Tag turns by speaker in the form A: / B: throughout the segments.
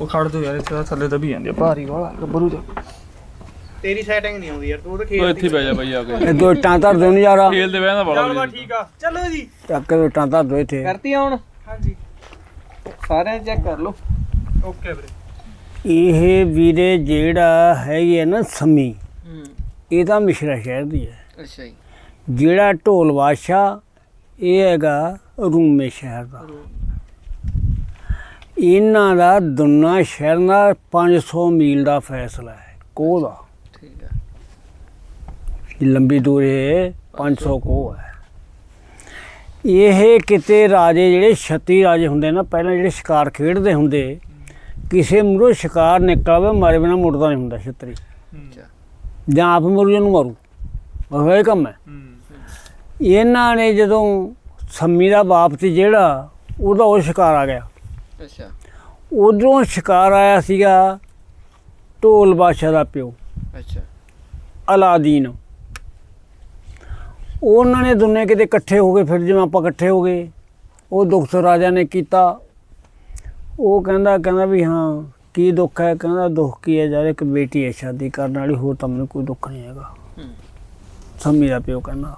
A: ਉਹ ਖੜ ਦੋ ਯਾਰ, ਇੱਥੇ ਥੱਲੇ ਦਬੀ ਜਾਂਦੀ ਆ, ਭਾਰੀ ਵਾਲਾ ਗੱਭਰੂ ਜਾ।
B: ਤੇਰੀ ਸੈਟਿੰਗ ਨਹੀਂ ਆਉਂਦੀ ਯਾਰ, ਤੂੰ ਤਾਂ
A: ਉਹ
B: ਖੇਲ
A: ਇੱਥੇ ਬਹਿ ਜਾ ਬਾਈ ਆ ਕੇ,
C: ਇਹ ਦੋ ਇੱਟਾਂ ਧਰ ਦੋ ਨੀ ਯਾਰ,
A: ਖੇਲ ਦੇ ਬਹਿਣਾ ਬੜਾ
B: ਚੱਲ ਠੀਕ ਆ, ਚਲੋ ਜੀ।
C: ਚੱਕ ਕੇ ਇੱਟਾਂ ਧਰ ਦੋ ਇੱਥੇ।
B: ਕਰਤੀ ਹੁਣ? ਹਾਂਜੀ, ਸਾਰਿਆਂ ਚੈੱਕ ਕਰ ਲਓ। ਓਕੇ ਵੀਰੇ।
C: ਇਹ ਵੀਰੇ ਜਿਹੜਾ ਹੈਗੀ ਹੈ ਨਾ ਸੰਮੀ, ਇਹ ਤਾਂ ਮਿਸ਼ਰਾ ਸ਼ਹਿਰ ਦੀ ਹੈ।
B: ਅੱਛਾ ਜੀ।
C: ਜਿਹੜਾ ਢੋਲ ਬਾਦਸ਼ਾਹ ਇਹ ਹੈਗਾ ਰੂਮੇ ਸ਼ਹਿਰ ਦਾ। ਇਹਨਾਂ ਦਾ ਦੁਨਾ ਸ਼ਹਿਰ ਨਾਲ 500 ਮੀਲ ਦਾ ਫੈਸਲਾ ਹੈ, ਕੋਹ ਦਾ।
B: ਠੀਕ ਹੈ।
C: ਲੰਬੀ ਦੂਰ ਇਹ 500 ਕੋਹ ਹੈ। ਇਹ ਕਿਤੇ ਰਾਜੇ ਜਿਹੜੇ 36 ਰਾਜੇ ਹੁੰਦੇ ਨਾ ਪਹਿਲਾਂ, ਜਿਹੜੇ ਸ਼ਿਕਾਰ ਖੇਡਦੇ ਹੁੰਦੇ, ਕਿਸੇ ਮੂਹਰੋਂ ਸ਼ਿਕਾਰ ਨਿਕਲਵੇ ਮਾਰੇ ਬਿਨਾਂ ਮੁੜਦਾ ਨਹੀਂ ਹੁੰਦਾ ਛਤਰੀ, ਜਾਂ ਆਪ ਮੁਰਗੇ ਨੂੰ ਮਾਰੂ, ਬਸ ਇਹ ਕੰਮ ਹੈ। ਇਹਨਾਂ ਨੇ ਜਦੋਂ ਸੰਮੀ ਦਾ ਬਾਪ ਸੀ ਜਿਹੜਾ, ਉਹਦਾ ਉਹ ਸ਼ਿਕਾਰ ਆ ਗਿਆ।
B: ਅੱਛਾ।
C: ਉਧਰੋਂ ਸ਼ਿਕਾਰ ਆਇਆ ਸੀਗਾ ਢੋਲ ਬਾਦਸ਼ਾਹ ਦਾ ਪਿਓ।
B: ਅੱਛਾ।
C: ਅਲਾਦੀਨ। ਉਹਨਾਂ ਨੇ ਦੋਨੇ ਕਿਤੇ ਇਕੱਠੇ ਹੋ ਗਏ, ਫਿਰ ਜਿਵੇਂ ਆਪਾਂ ਇਕੱਠੇ ਹੋ ਗਏ, ਉਹ ਦੁੱਖ ਰਾਜਾ ਨੇ ਕੀਤਾ। ਉਹ ਕਹਿੰਦਾ ਵੀ ਹਾਂ ਕੀ ਦੁੱਖ ਹੈ? ਕਹਿੰਦਾ ਦੁੱਖ ਕੀ ਹੈ ਯਾਰ, ਇੱਕ ਬੇਟੀ ਹੈ ਸ਼ਾਦੀ ਕਰਨ ਵਾਲੀ, ਹੋਰ ਤਾਂ ਮੈਨੂੰ ਕੋਈ ਦੁੱਖ ਨਹੀਂ ਹੈਗਾ। ਸੰਮੀ ਦਾ ਪਿਓ ਕਹਿੰਦਾ,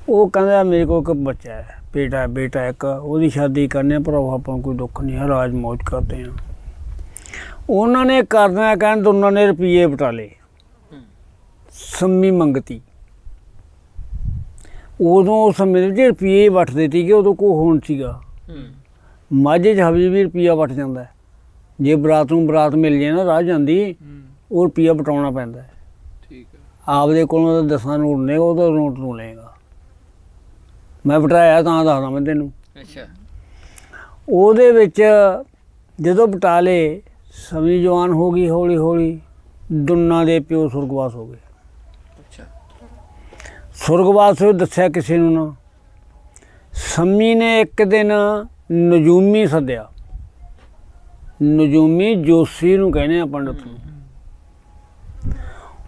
C: ਉਹ ਕਹਿੰਦਾ ਮੇਰੇ ਕੋਲ ਇੱਕ ਬੱਚਾ ਹੈ, ਬੇਟਾ ਇੱਕ, ਉਹਦੀ ਸ਼ਾਦੀ ਕਰਨੀ, ਪਰ ਆਪਾਂ ਨੂੰ ਕੋਈ ਦੁੱਖ ਨਹੀਂ ਹੈ, ਰਾਜ ਮੌਜ ਕਰਦੇ ਹਾਂ। ਉਹਨਾਂ ਨੇ ਕਰਨਾ ਕਹਿਣ ਦੋਨਾਂ ਨੇ ਰੁਪਈਏ ਬਟਾਲੇ, ਸੰਮੀ ਮੰਗਤੀ। ਉਦੋਂ ਉਸ ਸਮੇਂ ਦੇ ਰੁਪਈਏ ਵੱਟਦੇ ਸੀਗੇ, ਉਦੋਂ ਕੋ ਹੋਣ ਸੀਗਾ। ਮਾਝੇ 'ਚ ਹਜੇ ਵੀ ਰੁਪਈਆ ਵੱਟ ਜਾਂਦਾ, ਜੇ ਬਰਾਤ ਨੂੰ ਬਰਾਤ ਮਿਲ ਜੇ ਨਾ ਰਾਹ ਜਾਂਦੀ, ਉਹ ਰੁਪਈਆ ਬਟਾਉਣਾ ਪੈਂਦਾ।
B: ਠੀਕ ਹੈ।
C: ਆਪਦੇ ਕੋਲੋਂ 10 ਨੋਟ ਨੇ, ਉਹਦਾ ਨੋਟ ਨੂੰ ਲਏਗਾ। ਮੈਂ ਬਟਾਇਆ ਤਾਂ ਦੱਸਦਾ ਮੈਂ ਤੈਨੂੰ।
B: ਅੱਛਾ।
C: ਉਹਦੇ ਵਿੱਚ ਜਦੋਂ ਬਟਾਲੇ, ਸੰਮੀ ਜਵਾਨ ਹੋ ਗਈ, ਹੌਲੀ ਹੌਲੀ ਦੁੰਨਾ ਦੇ ਪਿਓ ਸੁਰਗਵਾਸ ਹੋ ਗਏ।
B: ਅੱਛਾ।
C: ਸੁਰਗਵਾਸ ਹੋਏ, ਦੱਸਿਆ ਕਿਸੇ ਨੂੰ ਨਾ। ਸੰਮੀ ਨੇ ਇੱਕ ਦਿਨ ਨਜੂਮੀ ਸੱਦਿਆ, ਨਜੂਮੀ ਜੋਸ਼ੀ ਨੂੰ ਕਹਿੰਦੇ ਆ ਪੰਡਤ ਨੂੰ।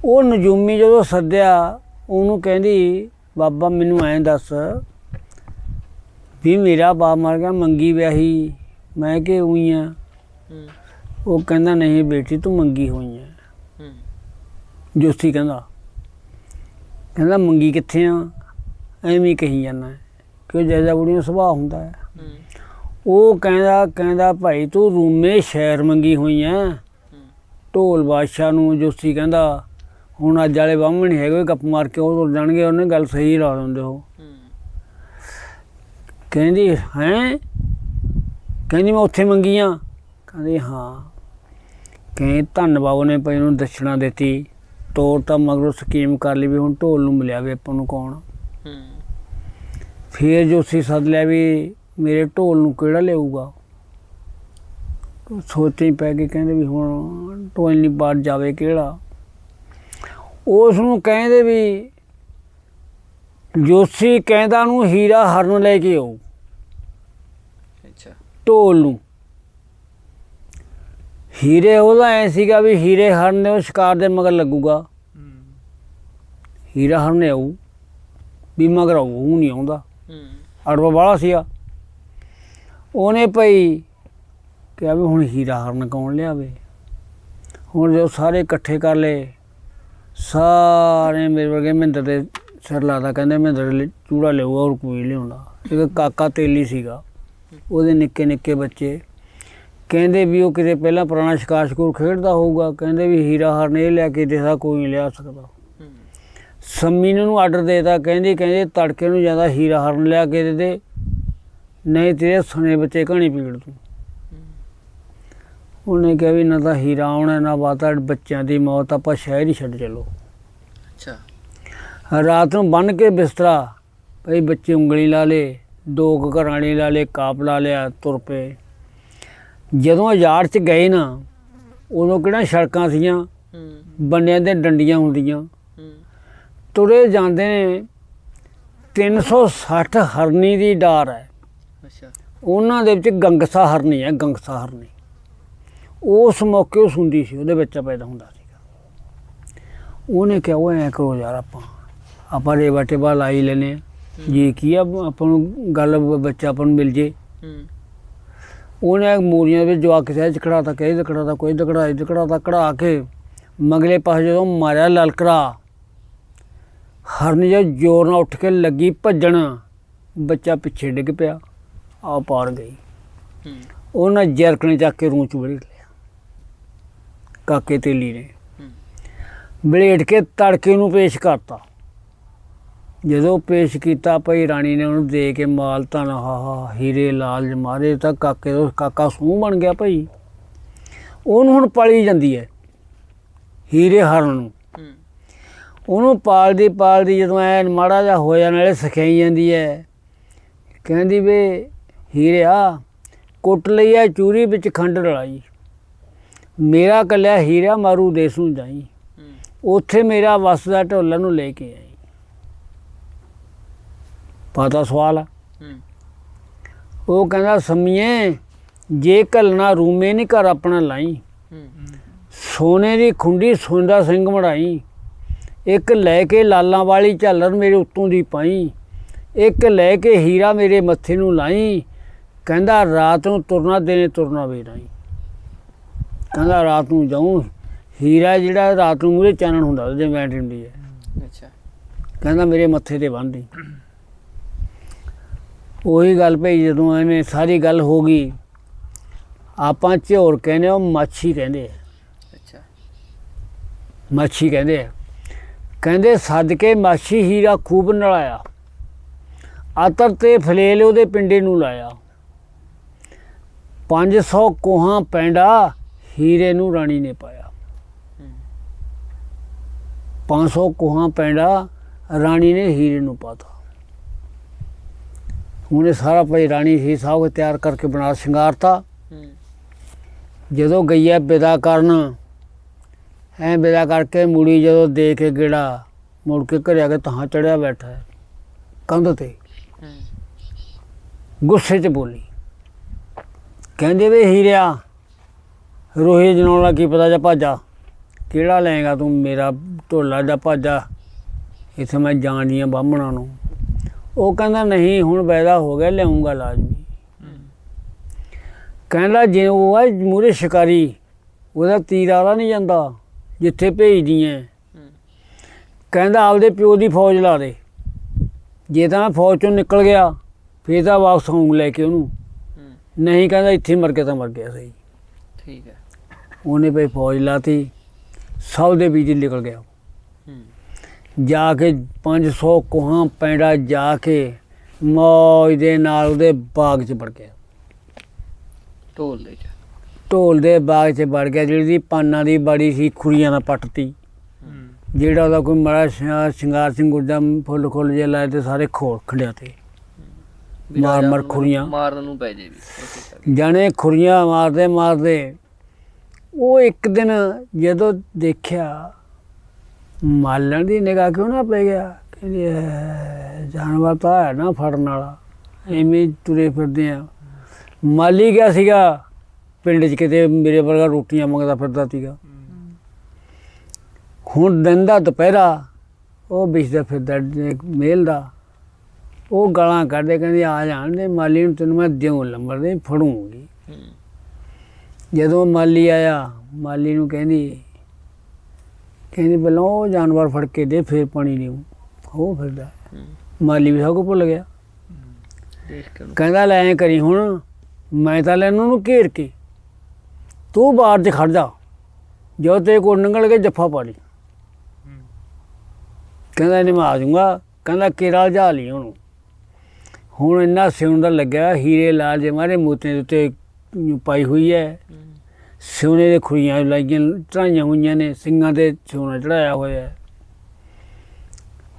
C: ਉਹ ਨਜੂਮੀ ਜਦੋਂ ਸੱਦਿਆ, ਉਹਨੂੰ ਕਹਿੰਦੀ ਬਾਬਾ ਮੈਨੂੰ ਐਂ ਦੱਸ ਵੀ ਮੇਰਾ ਬਾਪ ਮਰ ਗਿਆ, ਮੰਗੀ ਵਿਆਹੀ, ਮੈਂ ਕਿ ਹੋਈ ਆ? ਉਹ ਕਹਿੰਦਾ ਨਹੀਂ ਬੇਟੀ ਤੂੰ ਮੰਗੀ ਹੋਈ ਹੈ। ਜੋਸ਼ੀ ਕਹਿੰਦਾ ਮੰਗੀ ਕਿੱਥੇ ਆ? ਐਵੇਂ ਕਹੀ ਜਾਂਦਾ, ਕਿ ਜੈਜਾ ਬੁੜੀਆਂ ਸੁਭਾਅ ਹੁੰਦਾ ਹੈ। ਉਹ ਕਹਿੰਦਾ ਭਾਈ ਤੂੰ ਰੂਮੇ ਸ਼ਹਿਰ ਮੰਗੀ ਹੋਈ ਐ ਢੋਲ ਬਾਦਸ਼ਾਹ ਨੂੰ। ਜੋਸ਼ੀ ਕਹਿੰਦਾ ਹੁਣ ਅੱਜ ਵਾਲੇ ਬਾਹਮਣ ਨਹੀਂ ਹੈਗੇ, ਗੱਪ ਮਾਰ ਕੇ ਉਹ ਤੁਰ ਜਾਣਗੇ, ਉਹਨੇ ਗੱਲ ਸਹੀ ਲਾ ਦਿੰਦੇ ਉਹ। ਕਹਿੰਦੀ ਹੈਂ? ਕਹਿੰਦੀ ਮੈਂ ਉੱਥੇ ਮੰਗੀ ਆ? ਕਹਿੰਦੀ ਹਾਂ। ਕਹਿੰਦੀ ਧੰਨ ਬਾਬੂ ਨੇ ਭਾਈ ਉਹਨੂੰ ਦਛਣਾ ਦਿੱਤੀ, ਤੋਰ ਤਾਂ ਮਗਰੋਂ ਸਕੀਮ ਕਰ ਲਈ ਵੀ ਹੁਣ ਢੋਲ ਨੂੰ ਮਿਲਿਆ ਵੀ ਆਪਾਂ ਨੂੰ ਕੌਣ। ਫਿਰ ਜੋਸ਼ੀ ਸੱਦ ਲਿਆ ਵੀ ਮੇਰੇ ਢੋਲ ਨੂੰ ਕਿਹੜਾ ਲਿਆਊਗਾ। ਸੋਚੀ ਪੈ ਗਈ, ਕਹਿੰਦੇ ਵੀ ਹੁਣ ਢੋਲ ਨਹੀਂ ਬਾਹਰ ਜਾਵੇ ਕਿਹੜਾ। ਉਸ ਨੂੰ ਕਹਿੰਦੇ ਵੀ ਜੋਸ਼ੀ ਕਹਿੰਦਾ ਨੂੰ ਹੀਰਾ ਹਰਨ ਲੈ ਕੇ ਆਓ।
B: ਅੱਛਾ। ਢੋਲ ਨੂੰ
C: ਹੀਰੇ, ਉਹਦਾ ਐ ਸੀਗਾ ਵੀ ਹੀਰੇ ਹਰਨ ਨੇ ਉਹ ਸ਼ਿਕਾਰ ਦੇ ਮਗਰ ਲੱਗੂਗਾ, ਹੀਰਾ ਹਰਨ ਆਊ ਵੀ ਮਗਰ ਆਊ, ਉਹ ਨਹੀਂ ਆਉਂਦਾ, ਅੜਵਾ ਵਾਲਾ ਸੀਗਾ। ਉਹਨੇ ਭਾਈ ਕਿਹਾ ਵੀ ਹੁਣ ਹੀਰਾ ਹਰਨ ਕੌਣ ਲਿਆਵੇ। ਹੁਣ ਜੋ ਸਾਰੇ ਇਕੱਠੇ ਕਰ ਲਏ, ਸਾਰੇ ਮੇਰੇ ਵਰਗੇ ਮਹਿੰਦਰ ਦੇ ਸਿਰ ਲਾਦਾ, ਕਹਿੰਦੇ ਮਹਿੰਦਰ ਚੂੜਾ ਲਿਆਊਗਾ, ਹੋਰ ਕੋਈ ਲਿਆਉਂਦਾ। ਇੱਕ ਕਾਕਾ ਤੇਲੀ ਸੀਗਾ, ਉਹਦੇ ਨਿੱਕੇ ਨਿੱਕੇ ਬੱਚੇ, ਕਹਿੰਦੇ ਵੀ ਉਹ ਕਿਤੇ ਪਹਿਲਾਂ ਪੁਰਾਣਾ ਸ਼ਿਕਾਰ ਸ਼ਿਕੂਰ ਖੇਡਦਾ ਹੋਊਗਾ, ਕਹਿੰਦੇ ਵੀ ਹੀਰਾ ਹਰਨ ਇਹ ਲਿਆ ਕੇ ਦੇਦਾ, ਕੋਈ ਨਹੀਂ ਲਿਆ ਸਕਦਾ। ਸੰਮੀ ਨੇ ਉਹਨੂੰ ਆਰਡਰ ਦੇਤਾ, ਕਹਿੰਦੇ ਤੜਕੇ ਨੂੰ ਜ਼ਿਆਦਾ ਹੀਰਾ ਹਰਨ ਲਿਆ ਕੇ ਦੇ ਦੇ, ਨਹੀਂ ਤੇਰੇ ਸੁਣੇ ਬੱਚੇ ਕਹਾਣੀ ਪੀੜ ਤੂੰ। ਉਹਨੇ ਕਿਹਾ ਵੀ ਨਾ ਤਾਂ ਹੀਰਾ ਆਉਣਾ ਨਾ ਬਾਤਾ, ਬੱਚਿਆਂ ਦੀ ਮੌਤ, ਆਪਾਂ ਸ਼ਹਿਰ ਹੀ ਛੱਡ ਚਲੋ।
B: ਅੱਛਾ।
C: ਰਾਤ ਨੂੰ ਬੰਨ੍ਹ ਕੇ ਬਿਸਤਰਾ, ਭਾਈ ਬੱਚੇ ਉਂਗਲੀ ਲਾ ਲਏ, 2 ਘਰਾਂ ਵਾਲੀ ਲਾ ਲਏ, ਕਾਪ ਲਾ ਲਿਆ, ਤੁਰ ਪਏ। ਜਦੋਂ ਯਾਰ 'ਚ ਗਏ ਨਾ, ਉਦੋਂ ਕਿਹੜਾ ਸੜਕਾਂ ਸੀਗੀਆਂ, ਬੰਨਿਆਂ ਦੇ ਡੰਡੀਆਂ ਹੁੰਦੀਆਂ, ਤੁਰੇ ਜਾਂਦੇ ਨੇ। 360 ਹਰਨੀ ਦੀ ਡਾਰ ਹੈ।
B: ਅੱਛਾ।
C: ਉਹਨਾਂ ਦੇ ਵਿੱਚ ਗੰਗਸਾ ਹਰਨੀ ਹੈ, ਗੰਗਸਾ ਹਰਨੀ। ਉਸ ਮੌਕੇ ਉਹ ਸੁਣਦੀ ਸੀ, ਉਹਦੇ ਬੱਚਾ ਪੈਦਾ ਹੁੰਦਾ ਸੀਗਾ। ਉਹਨੇ ਕਿਹਾ ਉਹ ਐਂ ਕਰੋ ਯਾਰ, ਆਪਾਂ ਰੇਵਾ ਟੇਵਾ ਲਾਈ ਲੈਂਦੇ ਹਾਂ ਜੀ, ਕੀ ਆ ਆਪਾਂ ਨੂੰ ਗੱਲ, ਬੱਚਾ ਆਪਾਂ ਨੂੰ ਮਿਲ ਜੇ। ਉਹਨੇ ਮੂਰੀਆਂ ਵਿੱਚ ਜਵਾ ਕਿਸੇ 'ਚ ਖੜਾਤਾ, ਕਿਸੇ 'ਚ ਖੜਾਤਾ, ਕੋਈ 'ਚ ਖੜਾ, ਇੱਥੇ ਖੜਾਤਾ, ਕਢਾ ਕੇ ਮਗਲੇ ਪਾਸੇ ਜਦੋਂ ਮਾਰਿਆ ਲਲਕਰਾ, ਹਰਨ ਜੇ ਜ਼ੋਰ ਨਾਲ ਉੱਠ ਕੇ ਲੱਗੀ ਭੱਜਣ, ਬੱਚਾ ਪਿੱਛੇ ਡਿੱਗ ਪਿਆ, ਆ ਪਾਰ ਗਈ। ਉਹਨਾਂ ਜਰਕਣੇ ਚੱਕ ਕੇ ਰੂੰ 'ਚ ਵੜੇਟ ਲਿਆ ਕਾਕੇ ਤੇਲੀ ਨੇ, ਵੜੇਟ ਕੇ ਤੜਕੇ ਨੂੰ ਪੇਸ਼ ਕਰਤਾ। ਜਦੋਂ ਪੇਸ਼ ਕੀਤਾ ਭਾਈ ਰਾਣੀ ਨੇ ਉਹਨੂੰ ਦੇ ਕੇ ਮਾਲ ਧਨ, ਹਾ ਹੀਰੇ ਲਾਲ ਜਮਾਰੇ, ਤਾਂ ਕਾਕੇ ਦਾ ਕਾਕਾ ਸੂਹ ਬਣ ਗਿਆ ਭਾਈ। ਉਹਨੂੰ ਹੁਣ ਪਾਲੀ ਜਾਂਦੀ ਹੈ ਹੀਰੇ ਹਰਨ ਨੂੰ, ਉਹਨੂੰ ਪਾਲਦੀ ਜਦੋਂ ਐ ਮਾੜਾ ਜਿਹਾ ਹੋਇਆ ਨਾਲੇ ਸਿਖਾਈ ਜਾਂਦੀ ਹੈ, ਕਹਿੰਦੀ ਵੇ ਹੀਰਿਆ ਕੁੱਟ ਲਈ ਹੈ ਚੂਰੀ ਵਿੱਚ ਖੰਡ ਰਲਾਈ, ਮੇਰਾ ਕੱਲਿਆ ਹੀਰਾ ਮਾਰੂ ਦੇਸ ਨੂੰ ਜਾਈ, ਉੱਥੇ ਮੇਰਾ ਵਸਦਾ ਢੋਲਾ ਨੂੰ ਲੈ ਕੇ ਆਈ। ਪਤਾ ਸਵਾਲ ਆ। ਉਹ ਕਹਿੰਦਾ ਸਮੀਏ ਜੇ ਘੱਲਣਾ ਰੂਮੇ ਨਹੀਂ ਘਰ ਆਪਣਾ ਲਾਈ, ਸੋਨੇ ਦੀ ਖੁੰਡੀ ਸੋਂਦਾ ਸਿੰਘ ਮੜਾਈ, ਇੱਕ ਲੈ ਕੇ ਲਾਲਾਂ ਵਾਲੀ ਝਾਲਰ ਮੇਰੇ ਉੱਤੋਂ ਦੀ ਪਾਈ, ਇੱਕ ਲੈ ਕੇ ਹੀਰਾ ਮੇਰੇ ਮੱਥੇ ਨੂੰ ਲਾਈ, ਕਹਿੰਦਾ ਰਾਤ ਨੂੰ ਤੁਰਨਾ ਦਿਨੇ ਤੁਰਨਾ ਵੇ ਰਾਈ। ਕਹਿੰਦਾ ਰਾਤ ਨੂੰ ਜਾਊਂ, ਹੀਰਾ ਜਿਹੜਾ ਰਾਤ ਨੂੰ ਮੂਹਰੇ ਚਾਨਣ ਹੁੰਦਾ ਉਹਦੇ ਵੈਂਟ ਹੁੰਦੀ ਹੈ।
B: ਅੱਛਾ।
C: ਕਹਿੰਦਾ ਮੇਰੇ ਮੱਥੇ 'ਤੇ ਬੰਨ੍ਹਦੀ। ਉਹੀ ਗੱਲ ਭਈ ਜਦੋਂ ਇਹਨੇ ਸਾਰੀ ਗੱਲ ਹੋ ਗਈ, ਆਪਾਂ ਝੋਰ ਕਹਿੰਦੇ ਉਹ ਮਾਛੀ ਕਹਿੰਦੇ ਆ।
B: ਅੱਛਾ।
C: ਮਾਛੀ ਕਹਿੰਦੇ ਆ। ਕਹਿੰਦੇ ਸੱਦ ਕੇ ਮਾਛੀ ਹੀਰਾ ਖੂਬ ਨਲਾਇਆ, ਆਤਰ ਤੇ ਫਲੇਲ ਉਹਦੇ ਪਿੰਡੇ ਨੂੰ ਲਾਇਆ, 500 ਕੋਹਾਂ ਪੈਂਡਾ ਹੀਰੇ ਨੂੰ ਰਾਣੀ ਨੇ ਪਾਇਆ। 500 ਕੋਹਾਂ ਪੈਂਡਾ ਰਾਣੀ ਨੇ ਹੀਰੇ ਨੂੰ ਪਾਤਾ। ਉਹਨੇ ਸਾਰਾ ਭਾਈ ਰਾਣੀ ਹੀ ਸਾਹਿਬ ਤਿਆਰ ਕਰਕੇ ਬਣਾ ਸ਼ਿੰਗਾਰਤਾ। ਜਦੋਂ ਗਈ ਹੈ ਵਿਦਾ ਕਰਨ, ਐਂ ਵਿਦਾ ਕਰਕੇ ਮੁੜੀ, ਜਦੋਂ ਦੇ ਕੇ ਗੇੜਾ ਮੁੜ ਕੇ ਘਰੇ ਆ ਕੇ ਤਾਂ ਚੜਿਆ ਬੈਠਾ ਹੈ ਕੰਧ 'ਤੇ, ਗੁੱਸੇ 'ਚ ਬੋਲੀ, ਕਹਿੰਦੇ ਵੇ ਹੀਰਿਆ ਰੋਹੀ ਜਨਾਉਣ ਦਾ ਕੀ ਪਤਾ, ਜਾ ਭਾਜਾ ਕਿਹੜਾ ਲਏਗਾ ਤੂੰ ਮੇਰਾ ਢੋਲਾ ਜਾਂ ਭਾਜਾ, ਇੱਥੇ ਮੈਂ ਜਾਣੀ ਆ ਬਾਹਮਣਾ ਨੂੰ। ਉਹ ਕਹਿੰਦਾ ਨਹੀਂ ਹੁਣ ਵੈਦਾ ਹੋ ਗਿਆ, ਲਿਆਉਂਗਾ ਲਾਜ਼ਮੀ। ਕਹਿੰਦਾ ਜੇ ਉਹ ਆ ਮੂਹਰੇ ਸ਼ਿਕਾਰੀ, ਉਹਦਾ ਤੀਰ ਵਾਲਾ ਨਹੀਂ ਜਾਂਦਾ ਜਿੱਥੇ ਭੇਜਦੀ ਹੈ। ਕਹਿੰਦਾ ਆਪਦੇ ਪਿਓ ਦੀ ਫੌਜ ਲਾ ਦੇ, ਜੇ ਤਾਂ ਮੈਂ ਫੌਜ 'ਚੋਂ ਨਿਕਲ ਗਿਆ ਫਿਰ ਤਾਂ ਵਾਪਸ ਆਊਂ ਲੈ ਕੇ ਉਹਨੂੰ, ਨਹੀਂ ਕਹਿੰਦਾ ਇੱਥੇ ਮਰ ਗਿਆ ਤਾਂ ਮਰ ਗਿਆ ਸਹੀ।
B: ਠੀਕ ਹੈ।
C: ਉਹਨੇ ਭਾਈ ਫੌਜ ਲਾਤੀ, ਸਭ ਦੇ ਵਿੱਚ ਨਿਕਲ ਗਿਆ, ਜਾ ਕੇ 500 ਕੋਹਾਂ ਪੈਂਡਾ ਜਾ ਕੇ ਮੌਜ ਦੇ ਨਾਲ ਉਹਦੇ ਬਾਗ 'ਚ ਵੜ ਗਿਆ। ਢੋਲ ਦੇ ਬਾਗ 'ਚ ਵੜ ਗਿਆ, ਜਿਹੜੀ ਪਾਨਾਂ ਦੀ ਬਾੜੀ ਸੀ ਖੁਰੀਆਂ ਦਾ ਪੱਟਤੀ, ਜਿਹੜਾ ਉਹਦਾ ਕੋਈ ਮਾੜਾ ਸ਼ਿੰਗਾਰ ਸਿੰਘੂਰ ਦਾ ਫੁੱਲ ਖੁੱਲ ਜੇ ਲਾਏ ਤੇ ਸਾਰੇ ਖੋਲ ਖੰਡਿਆ ਤੇ ਮਾਰ ਖੁਰੀਆਂ
B: ਮਾਰਨ ਨੂੰ ਪੈ ਜੇ ਵੀ
C: ਜਾਣੇ ਖੁਰੀਆਂ ਮਾਰਦੇ ਮਾਰਦੇ। ਉਹ ਇੱਕ ਦਿਨ ਜਦੋਂ ਦੇਖਿਆ ਮਾਲਣ ਦੀ ਨਿਗਾਹ ਕਿਉਂ ਨਾ ਪੈ ਗਿਆ, ਕਹਿੰਦੇ ਜਾਨਵਰ ਤਾਂ ਹੈ ਨਾ ਫੜਨ ਵਾਲਾ, ਐਵੇਂ ਤੁਰੇ ਫਿਰਦੇ ਆ। ਮਾਲੀ ਗਿਆ ਸੀਗਾ ਪਿੰਡ 'ਚ ਕਿਤੇ, ਮੇਰੇ ਵਰਗਾ ਰੋਟੀਆਂ ਮੰਗਦਾ ਫਿਰਦਾ ਸੀਗਾ। ਹੁਣ ਦਿਨ ਦਾ ਦੁਪਹਿਰਾ ਉਹ ਵਿਛਦਾ ਫਿਰਦਾ ਮੇਲ ਦਾ, ਉਹ ਗਾਲਾਂ ਕੱਢਦੇ, ਕਹਿੰਦੇ ਆ ਜਾਣ ਦੇ ਮਾਲੀ ਨੂੰ, ਤੈਨੂੰ ਮੈਂ ਦਿਉ ਲੰਬਰ ਦੇ ਫੜੂੰਗੀ। ਜਦੋਂ ਮਾਲੀ ਆਇਆ, ਮਾਲੀ ਨੂੰ ਕਹਿੰਦੀ ਪਹਿਲਾਂ ਉਹ ਜਾਨਵਰ ਫੜ ਕੇ ਦੇ ਫਿਰ ਪਾਣੀ ਦੇਊ। ਉਹ ਫਿਰਦਾ, ਮਾਲੀ ਵੀ ਸਭ ਕੁਝ ਭੁੱਲ ਗਿਆ। ਕਹਿੰਦਾ ਲੈ ਐਂ ਕਰੀ ਹੁਣ, ਮੈਂ ਤਾਂ ਲੈਣ ਉਹਨੂੰ ਘੇਰ ਕੇ, ਤੂੰ ਬਾਹਰ 'ਚ ਖੜ ਜਾ, ਜਦੋਂ ਤੇਰੇ ਕੋਲ ਨਿਕਲ ਕੇ ਜੱਫਾ ਪਾ ਲਈ। ਕਹਿੰਦਾ ਨਹੀਂ ਮੈਂ ਆ ਜਾਊਂਗਾ। ਕਹਿੰਦਾ ਕੇਰਾ ਜਾ ਲਈ ਉਹਨੂੰ। ਹੁਣ ਇੰਨਾ ਸਿਉਣ ਦਾ ਲੱਗਿਆ, ਹੀਰੇ ਲਾਲ ਜੇ ਮਾਰੇ ਮੋਤੀਆਂ ਦੇ ਉੱਤੇ ਪਾਈ ਹੋਈ ਹੈ, ਸੋਨੇ ਦੇ ਖੁਰੀਆਂ ਲਾਈਆਂ ਚੜਾਈਆਂ ਹੋਈਆਂ ਨੇ, ਸਿੰਘਾਂ 'ਤੇ ਸੋਨਾ ਚੜਾਇਆ ਹੋਇਆ ਹੈ।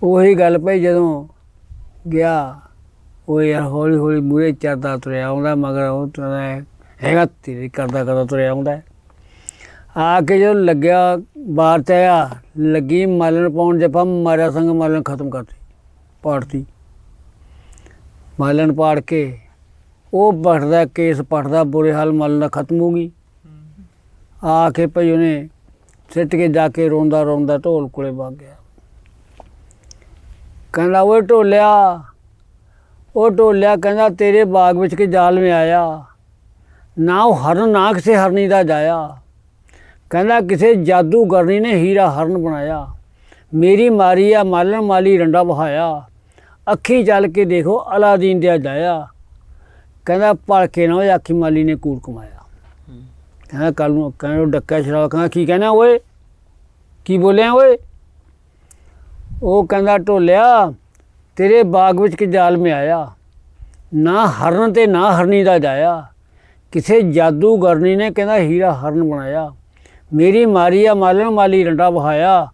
C: ਉਹੀ ਗੱਲ ਪਈ ਜਦੋਂ ਗਿਆ, ਉਹ ਯਾਰ ਹੌਲੀ ਹੌਲੀ ਮੂਹਰੇ ਚਰਦਾ ਤੁਰਿਆ ਆਉਂਦਾ, ਮਗਰ ਉਹ ਹੈਗਾ ਤੇਰੇ ਕਰਦਾ ਤੁਰਿਆ ਆਉਂਦਾ। ਆ ਕੇ ਜਦੋਂ ਲੱਗਿਆ ਬਾਹਰ 'ਚ ਆਇਆ, ਲੱਗੀ ਮਾਲਣ ਪਾਉਣ, ਜੱਫਾ ਮਾਰਿਆ ਸੰਗ ਮਾਲਣ ਖਤਮ ਕਰਤੀ, ਪਾੜਤੀ ਮਾਲਣ ਪਾੜ ਕੇ। ਉਹ ਪੱਟਦਾ ਕੇਸ ਪੱਟਦਾ, ਬੁਰੇ ਹਾਲ ਮਾਲਣ ਦਾ ਖਤਮ ਹੋ ਗਈ। ਆ ਕੇ ਭਾਈ ਉਹਨੇ ਸਿੱਟ ਕੇ ਜਾ ਕੇ ਰੋਂਦਾ ਰੋਂਦਾ ਢੋਲ ਕੋਲੇ ਵਗ ਗਿਆ। ਕਹਿੰਦਾ ਉਹ ਢੋਲਿਆ ਕਹਿੰਦਾ ਤੇਰੇ ਬਾਗ ਵਿੱਚ ਕੇ ਜਾਲ ਮੈਂ ਆਇਆ, ਨਾ ਉਹ ਹਰਨ ਨਾ ਕਿਸੇ ਹਰਨੀ ਦਾ ਜਾਇਆ। ਕਹਿੰਦਾ ਕਿਸੇ ਜਾਦੂਗਰਨੀ ਨੇ ਹੀਰਾ ਹਰਨ ਬਣਾਇਆ। ਮੇਰੀ ਮਾਰੀ ਆ ਮਾਲਣ ਮਾਲੀ ਰੰਡਾ ਵਹਾਇਆ। ਅੱਖੀ ਚੱਲ ਕੇ ਦੇਖੋ ਅਲਾਦੀਨ ਦਿਆ ਜਾਇਆ। ਕਹਿੰਦਾ ਭਲਕੇ ਨਾ ਹੋਏ ਆਖੀ ਮਾਲੀ ਨੇ ਕੂੜ ਕਮਾਇਆ। ਕਹਿੰਦਾ ਕੱਲ ਨੂੰ ਕਹਿੰਦਾ ਡੱਕਿਆ ਸ਼ਰਾਬ। ਕਹਿੰਦਾ ਕੀ ਕਹਿਣਾ ਓਏ, ਕੀ ਬੋਲਿਆ ਓਏ? ਉਹ ਕਹਿੰਦਾ ਢੋਲਿਆ ਤੇਰੇ ਬਾਗ ਵਿੱਚ ਕਿ ਜਾਲ ਮੈਂ ਆਇਆ। ਨਾ ਹਰਨ ਤੇ ਨਾ ਹਰਨੀ ਦਾ ਜਾਇਆ। ਕਿਸੇ ਜਾਦੂਗਰਨੀ ਨੇ ਕਹਿੰਦਾ ਹੀਰਾ ਹਰਨ ਬਣਾਇਆ। ਮੇਰੀ ਮਾਰੀ ਆ ਮਾਲਣ ਮਾਲੀ ਰੰਡਾ ਵਹਾਇਆ।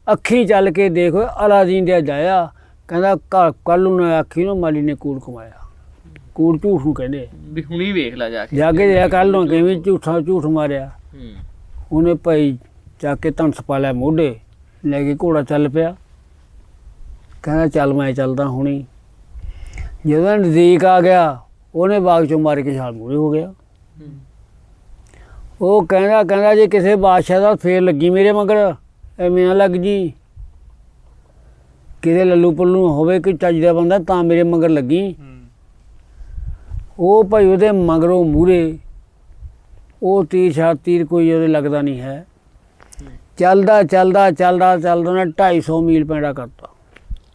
C: ਅੱਖੀ ਚੱਲ ਕੇ ਦੇਖੋ ਅਲਾਦੀਨ ਦਿਆ ਜਾਇਆ। ਕਹਿੰਦਾ ਕੱਲ ਨੂੰ ਨਾ ਆਖੀ ਨੂੰ ਮਾਲੀ ਨੇ ਕੂੜ ਕਮਾਇਆ। ਕੂੜ ਝੂਠ ਨੂੰ ਕਹਿੰਦੇ
B: ਵੀ ਹੁਣੀ ਵੇਖ ਲੈ ਜਾ ਕੇ
C: ਰਿਹਾ ਕੱਲ ਨੂੰ ਕਿਵੇਂ ਝੂਠ ਮਾਰਿਆ। ਉਹਨੇ ਭਾਈ ਜਾ ਕੇ ਧਨਸ ਪਾ ਲਿਆ ਮੋਢੇ, ਲੈ ਕੇ ਘੋੜਾ ਚੱਲ ਪਿਆ। ਕਹਿੰਦਾ ਚੱਲ ਮੈਂ ਚੱਲਦਾ ਹੁਣੀ। ਜਦੋਂ ਨਜ਼ਦੀਕ ਆ ਗਿਆ ਉਹਨੇ ਬਾਗ ਚੋਂ ਮਾਰ ਕੇ ਛਾਲ ਮੂਹਰੇ ਹੋ ਗਿਆ। ਉਹ ਕਹਿੰਦਾ ਜੇ ਕਿਸੇ ਬਾਦਸ਼ਾਹ ਦਾ ਫੇਰ ਲੱਗੀ ਮੇਰੇ ਮਗਰ, ਐਵੇਂ ਨਾ ਲੱਗ ਜੀ। ਕਿਤੇ ਲੱਲੂ ਪੱਲੂ ਹੋਵੇ ਕਿ ਚੱਜ ਦਾ ਬੰਦਾ ਤਾਂ ਮੇਰੇ ਮਗਰ ਲੱਗੀ। ਉਹ ਭਾਈ ਉਹਦੇ ਮਗਰੋਂ ਮੂਹਰੇ ਉਹ ਤੀਰ ਕੋਈ ਉਹਦੇ ਲੱਗਦਾ ਨਹੀਂ ਹੈ। ਚੱਲਦਾ ਉਹਨੇ 250 ਮੀਲ ਪੈਂਡਾ ਕਰਤਾ।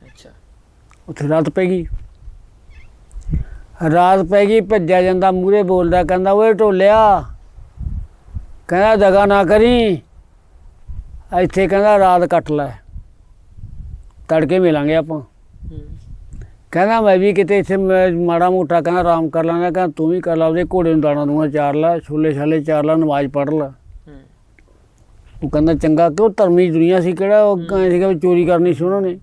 B: ਅੱਛਾ।
C: ਉੱਥੇ ਰਾਤ ਪੈ ਗਈ। ਭੱਜਿਆ ਜਾਂਦਾ ਮੂਹਰੇ ਬੋਲਦਾ ਕਹਿੰਦਾ ਓਏ ਢੋਲਿਆ, ਕਹਿੰਦਾ ਦਗਾ ਨਾ ਕਰੀ ਇੱਥੇ, ਕਹਿੰਦਾ ਰਾਤ ਕੱਟ ਲੈ, ਤੜਕੇ ਮਿਲਾਂਗੇ ਆਪਾਂ। ਕਹਿੰਦਾ ਮੈਂ ਵੀ ਕਿਤੇ ਇੱਥੇ ਮਾੜਾ ਮੋਟਾ ਕਹਿੰਦਾ ਆਰਾਮ ਕਰ ਲਾਂਗਾ। ਕਹਿੰਦਾ ਤੂੰ ਵੀ ਕਰ ਲਾ, ਉਹਦੇ ਘੋੜੇ ਨੂੰ ਦਾਣਾ ਦੂਣਾ ਚਾਰ ਲੈ, ਛੋਲੇ ਛਾਲੇ ਚਾਰ ਲੈ, ਨਮਾਜ਼ ਪੜ੍ਹ ਲੈ। ਉਹ ਕਹਿੰਦਾ ਚੰਗਾ, ਕਿ ਉਹ ਧਰਮੀ ਦੁਨੀਆ ਸੀ, ਕਿਹੜਾ ਉਹ ਐਂ ਸੀਗਾ ਵੀ ਚੋਰੀ ਕਰਨੀ ਸੀ ਉਹਨਾਂ ਨੇ।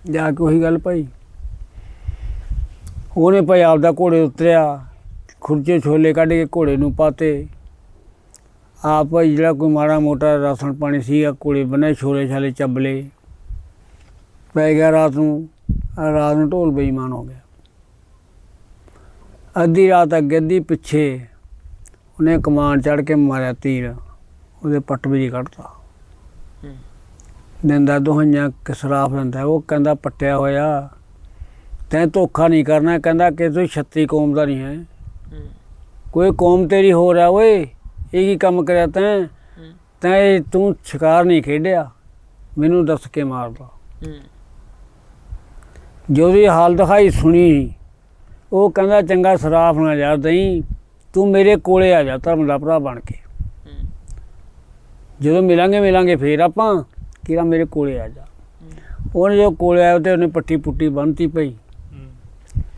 C: ਜਾ ਕੇ ਉਹੀ ਗੱਲ ਭਾਈ ਉਹਨੇ ਭਾਈ ਆਪਦਾ ਘੋੜੇ ਉਤਰਿਆ, ਖੁਰਚੇ ਛੋਲੇ ਕੱਢ ਕੇ ਘੋੜੇ ਨੂੰ ਪਾਤੇ। ਆਪ ਭਾਈ ਜਿਹੜਾ ਕੋਈ ਮਾੜਾ ਮੋਟਾ ਰਾਸ਼ਨ ਪਾਣੀ ਸੀਗਾ ਘੋੜੇ ਬੰਨੇ, ਛੋਲੇ ਛਾਲੇ ਚੱਬਲੇ। ਪੈ ਗਿਆ ਰਾਤ ਨੂੰ ਢੋਲ ਬੇਈਮਾਨ ਹੋ ਗਿਆ। ਅੱਧੀ ਰਾਤ ਅੱਗੇ ਅੱਧੀ ਪਿੱਛੇ ਉਹਨੇ ਕਮਾਨ ਚੜ੍ਹ ਕੇ ਮਾਰਿਆ ਤੀਰ, ਉਹਦੇ ਪੱਟ ਵਿੱਚ ਕੱਢਤਾ। ਦਿੰਦਾ ਦੁਹਾਈਆਂ ਸਰਾਫ ਦਿੰਦਾ। ਉਹ ਕਹਿੰਦਾ ਪੱਟਿਆ ਹੋਇਆ, ਤੈਂ ਧੋਖਾ ਨਹੀਂ ਕਰਨਾ। ਕਹਿੰਦਾ ਕਿ ਤੂੰ ਛੱਤੀ ਕੌਮ ਦਾ ਨਹੀਂ ਹੈ, ਕੋਈ ਕੌਮ ਤੇਰੀ ਹੋਰ ਹੈ ਓਏ। ਇਹ ਕੀ ਕੰਮ ਕਰਿਆ ਤੈਂ ਤੂੰ ਸ਼ਿਕਾਰ ਨਹੀਂ ਖੇਡਿਆ, ਮੈਨੂੰ ਦੱਸ ਕੇ ਮਾਰਦਾ। ਜੋ ਉਹਦੀ ਹਾਲ ਦਿਖਾਈ ਸੁਣੀ, ਉਹ ਕਹਿੰਦਾ ਚੰਗਾ ਸਰਾਫ ਨਾ ਜਾ ਦਈ, ਤੂੰ ਮੇਰੇ ਕੋਲੇ ਆ ਜਾ ਧਰਮ ਦਾ ਭਰਾ ਬਣ ਕੇ। ਜਦੋਂ ਮਿਲਾਂਗੇ ਫੇਰ ਆਪਾਂ, ਕਿਹੜਾ ਮੇਰੇ ਕੋਲੇ ਆ ਜਾ। ਉਹਨੇ ਜੋ ਕੋਲੇ ਆਇਆ ਤੇ ਉਹਨੇ ਪੱਟੀ ਪੁੱਟੀ ਬੰਨ੍ਹਤੀ ਪਈ।